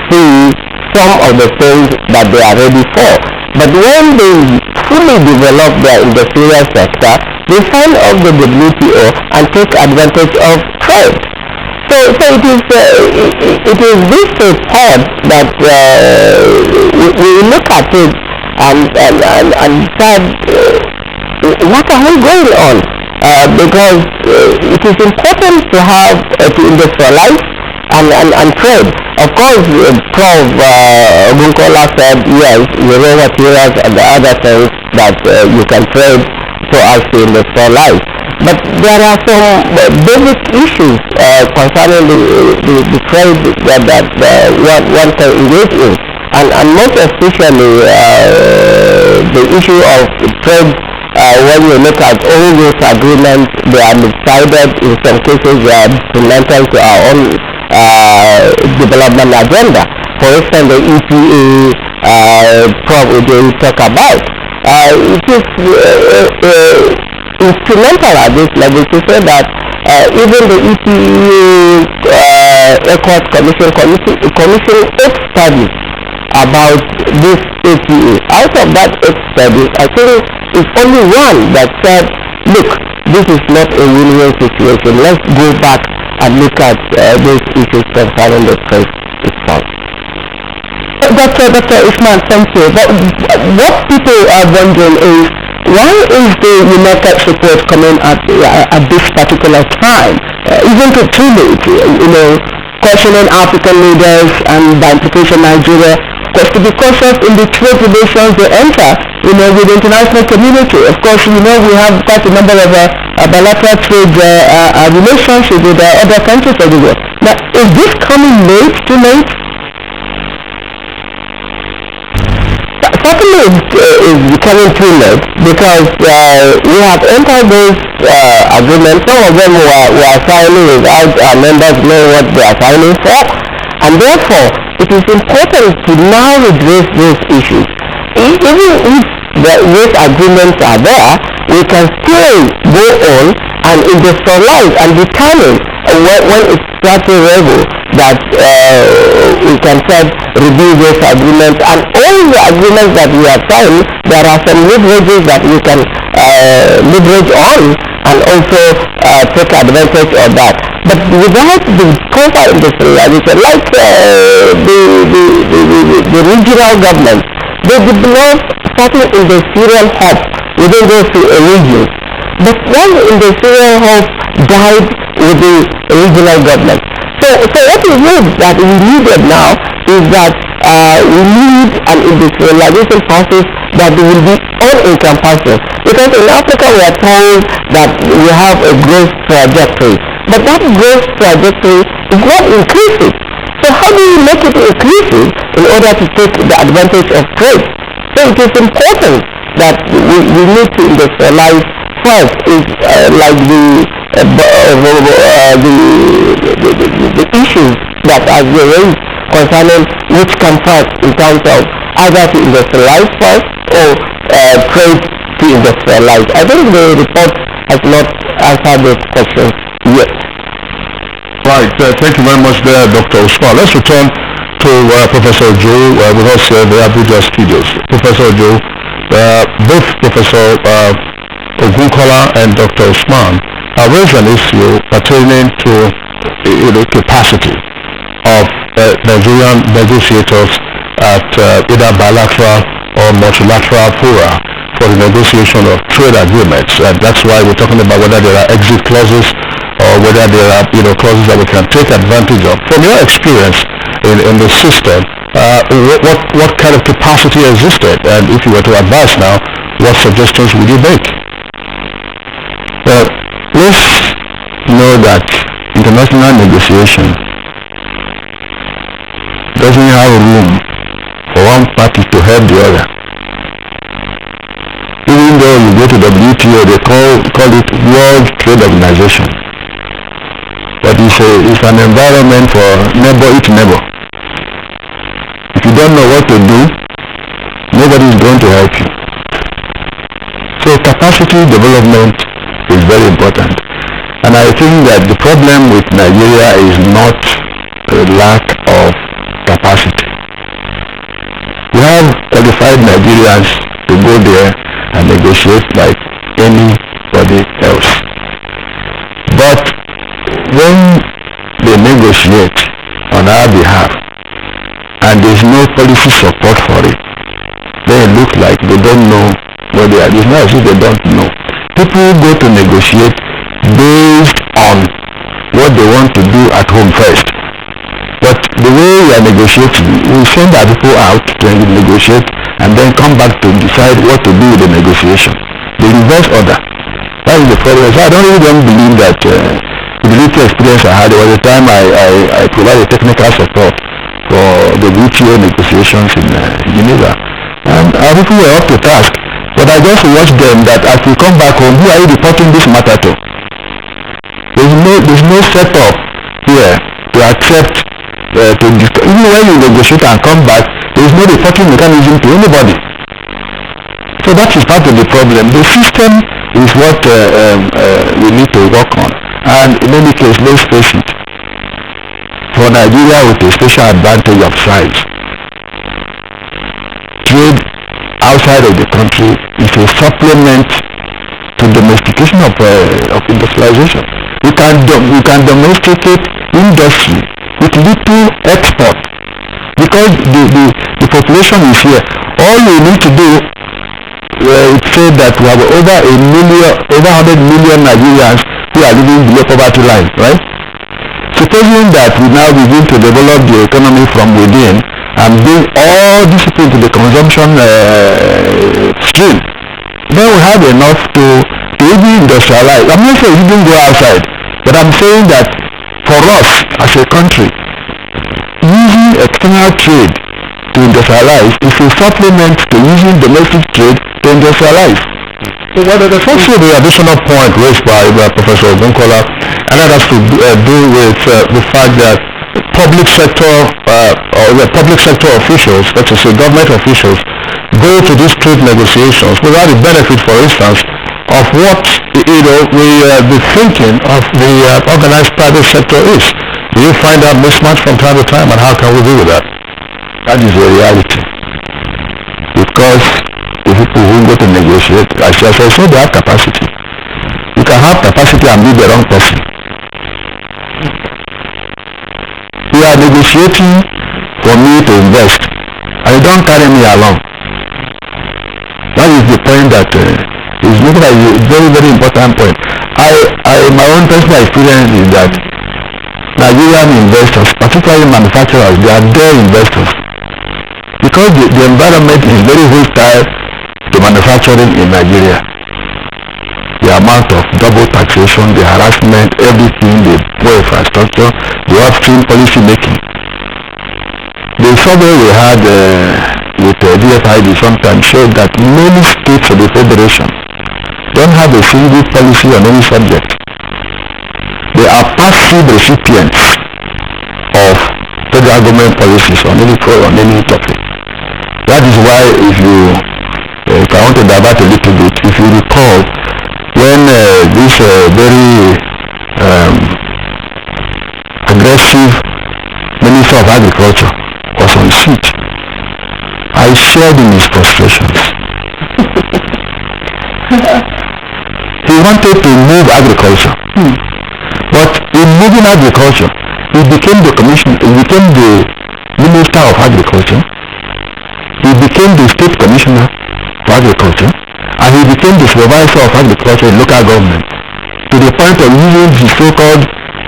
S6: see some of the things that they are ready for. But when they fully develop their industrial sector, they sign up the WTO and take advantage of trade. So it is this thought that we look at it and said, what are we going on? Because it is important to have to industrialize and trade. Of course, Prof. Ogunkola said, yes, the raw materials and the other things that you can trade so as to industrialize.
S8: But there are some basic issues concerning the trade that one can engage in, and most especially the issue of trade. When you look at all those agreements, they are decided. In some cases, they are detrimental to our own development agenda. For instance, the EPA we talk about. It is instrumental at this level to say that even the EPA ECOWAS Commission 8 studies about this APA. Out of that 8 studies, I think it's only one that said, look, this is not a win-win situation. Let's go back and look at those issues concerning the trade itself.
S1: Dr. Usman, thank you. But what people are wondering is, why is the United support coming at this particular time? Isn't it too late, questioning African leaders and by implication Nigeria? Because to be cautious in the trade relations they enter, with the international community. Of course, we have quite a number of bilateral trade relationships with other countries of the world. Now, is this coming too late?
S8: Certainly it is becoming too late because we have entered those agreements. Some of them were signing without our members knowing what they are signing for, and therefore it is important to now address those issues. Even if those agreements are there, we can still go on and industrialize and determine when it's such a level that we can review those agreements, and all the agreements that we have signed, there are some leverages that we can leverage on and also take advantage of that. But without the proper industrialization, like the regional government, they develop certain industrial hubs within those regions. But one industrial hub died with the regional government. So what we need that we needed now is that we need an industrialization process that will be all-encompassing. Because in Africa we are told that we have a growth trajectory, but that growth trajectory is not inclusive. So how do we make it inclusive in order to take the advantage of trade? So it is important that we need to industrialize first, is like the issues that are raised concerning which come first in terms of either to industrialize first or trade to industrialize. I think the report has not answered those questions yet.
S4: Right, thank you very much there, Dr. Usman. Let's return to Professor Joe with us here in the Abuja studios. Professor Joe, both Professor Ogunkola and Dr. Usman have raised an issue pertaining to capacity of Nigerian negotiators at either bilateral or multilateral fora for the negotiation of trade agreements. And that's why we're talking about whether there are exit clauses or whether there are clauses that we can take advantage of. From your experience in the system, what kind of capacity existed? And if you were to advise now, what suggestions would you make?
S6: Well, let's know that international negotiation doesn't have room for one party to help the other. Even though you go to WTO, they call it World Trade Organization. But it's an environment for neighbor eat neighbor. If you don't know what to do, nobody is going to help you. So capacity development is very important. And I think that the problem with Nigeria is not a lack of capacity. We have qualified Nigerians to go there and negotiate like anybody else. But when they negotiate on our behalf and there's no policy support for it, they look like they don't know what they are. It's not as if they don't know. People go to negotiate based on what they want to do at home first. But the way we are negotiating, we send our people out to negotiate and then come back to decide what to do with the negotiation. The reverse order. That is the problem. So I don't believe that the little experience I had was the time I provided technical support for the WTO negotiations in Geneva. And our people were up to task. But I just watched them that as we come back home, who are you reporting this matter to? There's no setup here to accept, even when you negotiate and come back, there's no reporting mechanism to anybody. So that is part of the problem. The system is what we need to work on. And in any case, let's face it, for Nigeria with a special advantage of size, trade outside of the country is a supplement to domestication of industrialization. We can domesticate industry with little export because the population is here. All we need to do it said that we have over 100 million Nigerians who are living below poverty line, right? Supposing that we now begin to develop the economy from within and bring all these people to the consumption stream, then we have enough to even industrialize. I'm not saying you didn't go outside, but I'm saying that for us as a country, using external trade to industrialize is a supplement to using domestic trade to industrialize.
S4: So there's also the additional point raised by Professor Ogunkola, and that has to do with the fact that public sector or the public sector officials, let's say government officials, go to these trade negotiations without the benefit, for instance, of what the thinking of the organized private sector is. Do you find that mismatch from time to time, and how can we deal with that?
S6: That is a reality. Because the people who go to negotiate, as I said, they have capacity. You can have capacity and be the wrong person. We are negotiating for me to invest, and you don't carry me along. That is the point that is looking at a very, very important point. My own personal experience is that Nigerian investors, particularly manufacturers, they are their investors. Because the environment is very hostile to manufacturing in Nigeria. The amount of double taxation, the harassment, everything, the poor infrastructure, the upstream policy making. The survey we had with DFID sometimes showed that many states of the federation don't have a single policy on any subject. They are passive recipients of federal government policies on any topic. That is why if I want to divert a little bit, if you recall, when this very aggressive Minister of Agriculture was on seat, I shared in his frustrations. He wanted to move agriculture, but in moving agriculture, he became the Minister of Agriculture, he became the State Commissioner for Agriculture, and he became the Supervisor of Agriculture in local government, to the point of using the so-called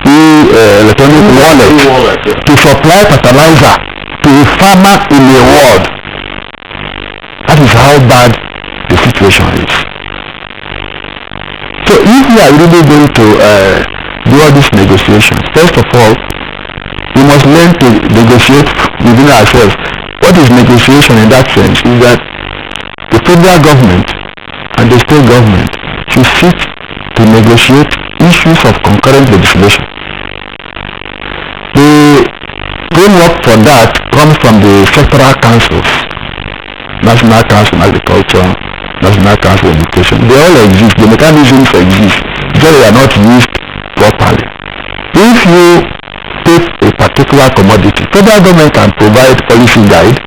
S6: electronic wallet to supply fertilizer to a farmer in the world. That is how bad the situation is. So if we are really going to do all these negotiations, first of all, we must learn to negotiate within ourselves. What is negotiation in that sense is that the federal government and the state government should sit to negotiate issues of concurrent legislation. The framework for that comes from the sectoral councils, National Council on Agriculture, National Council on Education. They all exist, the mechanisms exist, because they are not used properly. If you take a particular commodity, federal government can provide policy guide.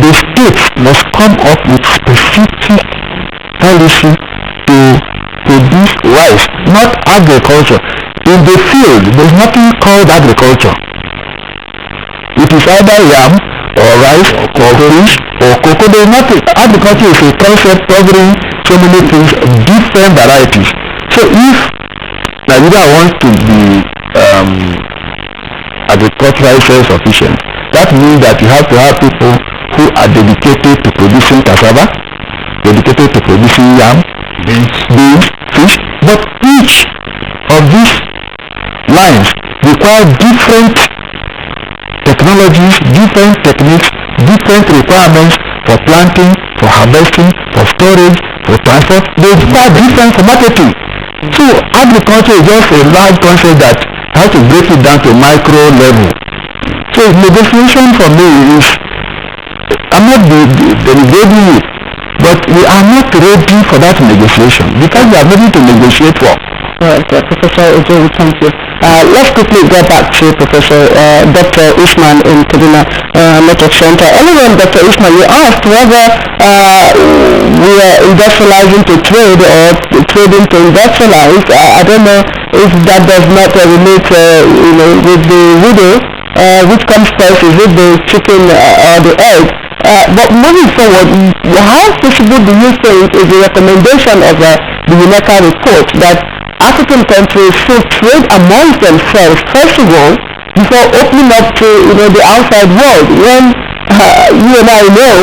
S6: The states must come up with specific policy to produce rice, not agriculture. In the field, there is nothing called agriculture. It is either yam or rice or fish or cocoa. There is nothing. Agriculture is a concept covering so many things, different varieties. So if Nigeria wants to be agricultural self-sufficient, that means that you have to have people who are dedicated to producing cassava, dedicated to producing yam, beans, fish, but each of these lines require different technologies, different techniques, different requirements for planting, for harvesting, for storage, for transport. They require different for marketing. So agriculture is just a large concept that has to break it down to micro level. So negotiation for me is, I'm not degrading it, but we are not ready for that negotiation because we are ready to negotiate for.
S5: Right, Professor Ojo, thank you. Let's quickly get back to Professor Dr. Usman in Kaduna Network Center. Earlier, Dr. Usman, you asked whether we are industrializing to trade or trading to industrialize. I don't know if that does not relate, with the widow. Which comes first, is it the chicken or the egg? But moving forward, how possible do you think is the recommendation of the UNECA report that African countries should trade amongst themselves first of all before opening up to the outside world, when you and I know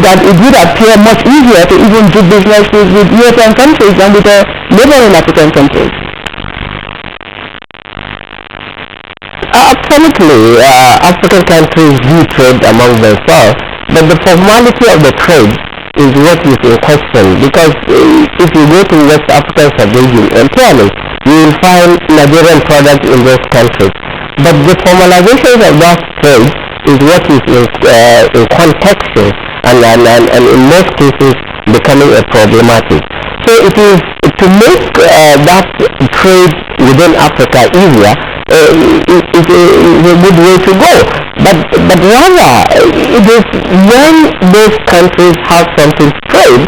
S5: that it would appear much easier to even do business with European countries than with the neighboring African countries?
S8: Absolutely, African countries do trade among themselves, but the formality of the trade is what is in question, because if you go to West African sub-region entirely, you will find Nigerian products in those countries. But the formalization of that trade is what is in contextual and in most cases becoming a problematic. So it is to make that trade within Africa easier is a good way to go. But rather, it is when those countries have something to trade,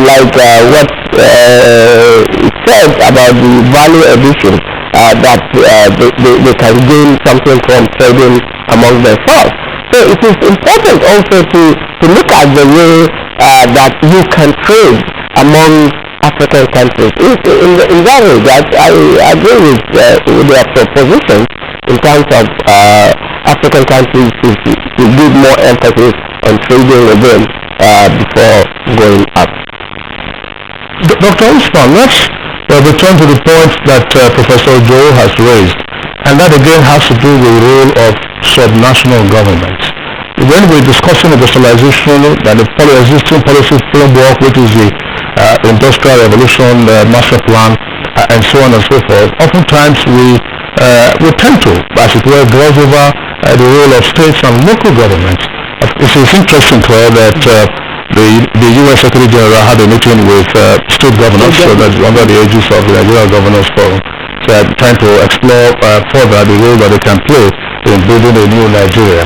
S8: like what it said about the value addition, that they can gain something from trading among themselves. So it is important also to look at the way that you can trade among African countries. In that regard, I agree with their propositions in terms of African countries to give more emphasis on trading with them before going up.
S4: Dr. Usman, let's return to the point that Professor Joe has raised, and that again has to do with the role of subnational governments. When we're discussing industrialization and the existing policy framework, which is the Industrial Revolution Master Plan, and so on and so forth, oftentimes we tend to, as it were, gloss over the role of states and local governments. It's interesting to hear that the U.S. Secretary General had a meeting with state governors, so that's under the aegis of the Nigerian Governors Forum, trying to explore further the role that they can play in building a new Nigeria.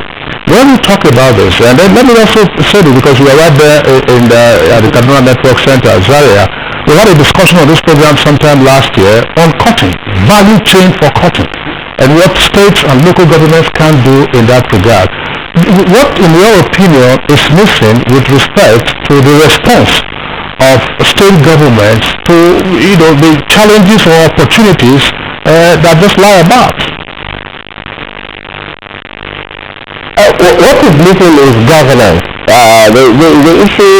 S4: When we talk about this, and then let me also say this, because we are right there at the Kaduna Network Center, Zaria, we had a discussion on this program sometime last year on cotton, value chain for cotton, and what states and local governments can do in that regard. What, in your opinion, is missing with respect to the response of state governments to the challenges or opportunities that just lie about?
S8: What is missing is governance. The issue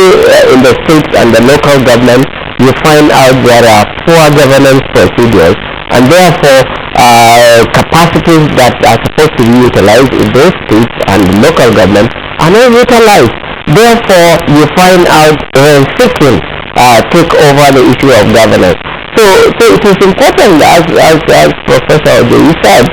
S8: in the states and the local government, you find out there are poor governance procedures, and therefore capacities that are supposed to be utilized in those states and local governments are not utilized. Therefore, you find out seeking take over the issue of governance. So it is important, as Professor Odeyi said,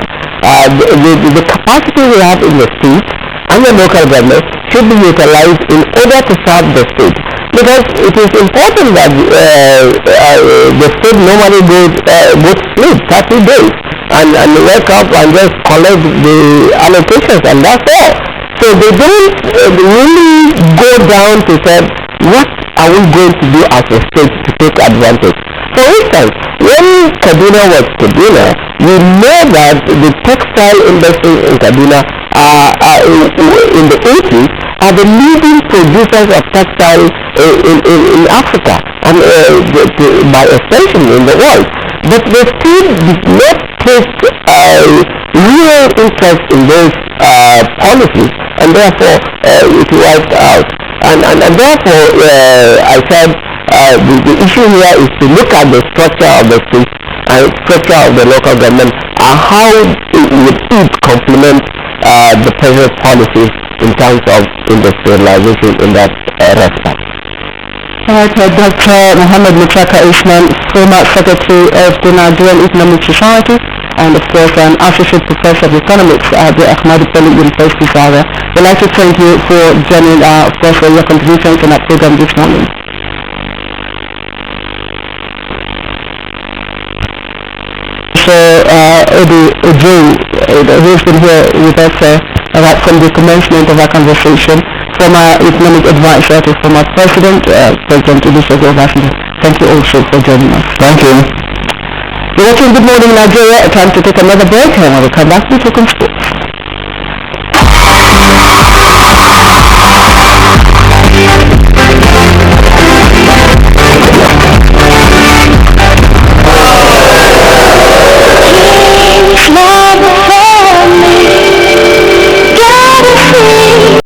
S8: the capacity we have in the state and the local government should be utilized in order to serve the state. Because it is important that the state normally goes to sleep 30 days and wake up and just collect the allocations, and that's all. So they don't really go down to say, what are we going to do as a state to take advantage? For instance, when Kaduna was Kaduna, we know that the textile industry in Kaduna in the 80s are the leading producers of textiles in Africa and by extension in the world. But the state did not take real interest in those policies, and therefore it wiped out. And therefore I said
S6: the issue here is to look at the structure of the state and structure of the local government and how it would complement the present policies in terms of industrialization in that respect.
S1: Alright, Dr. Muhammad Muchaka Isman, former Secretary of the Nigerian Economic Society and of course an Associate Professor of Economics at the Ahmadu Bello University, Zaria. We'd like to thank you for joining of course for your contributions in our program this morning. So Eddie Ojei, who's been here with us right from the commencement of our conversation, former economic advisor to former President, President Olusegun Obasanjo. Thank you also for joining us.
S4: Thank you.
S1: You're watching Good Morning Nigeria, a time to take another break, and when we come back, we'll talk on sports.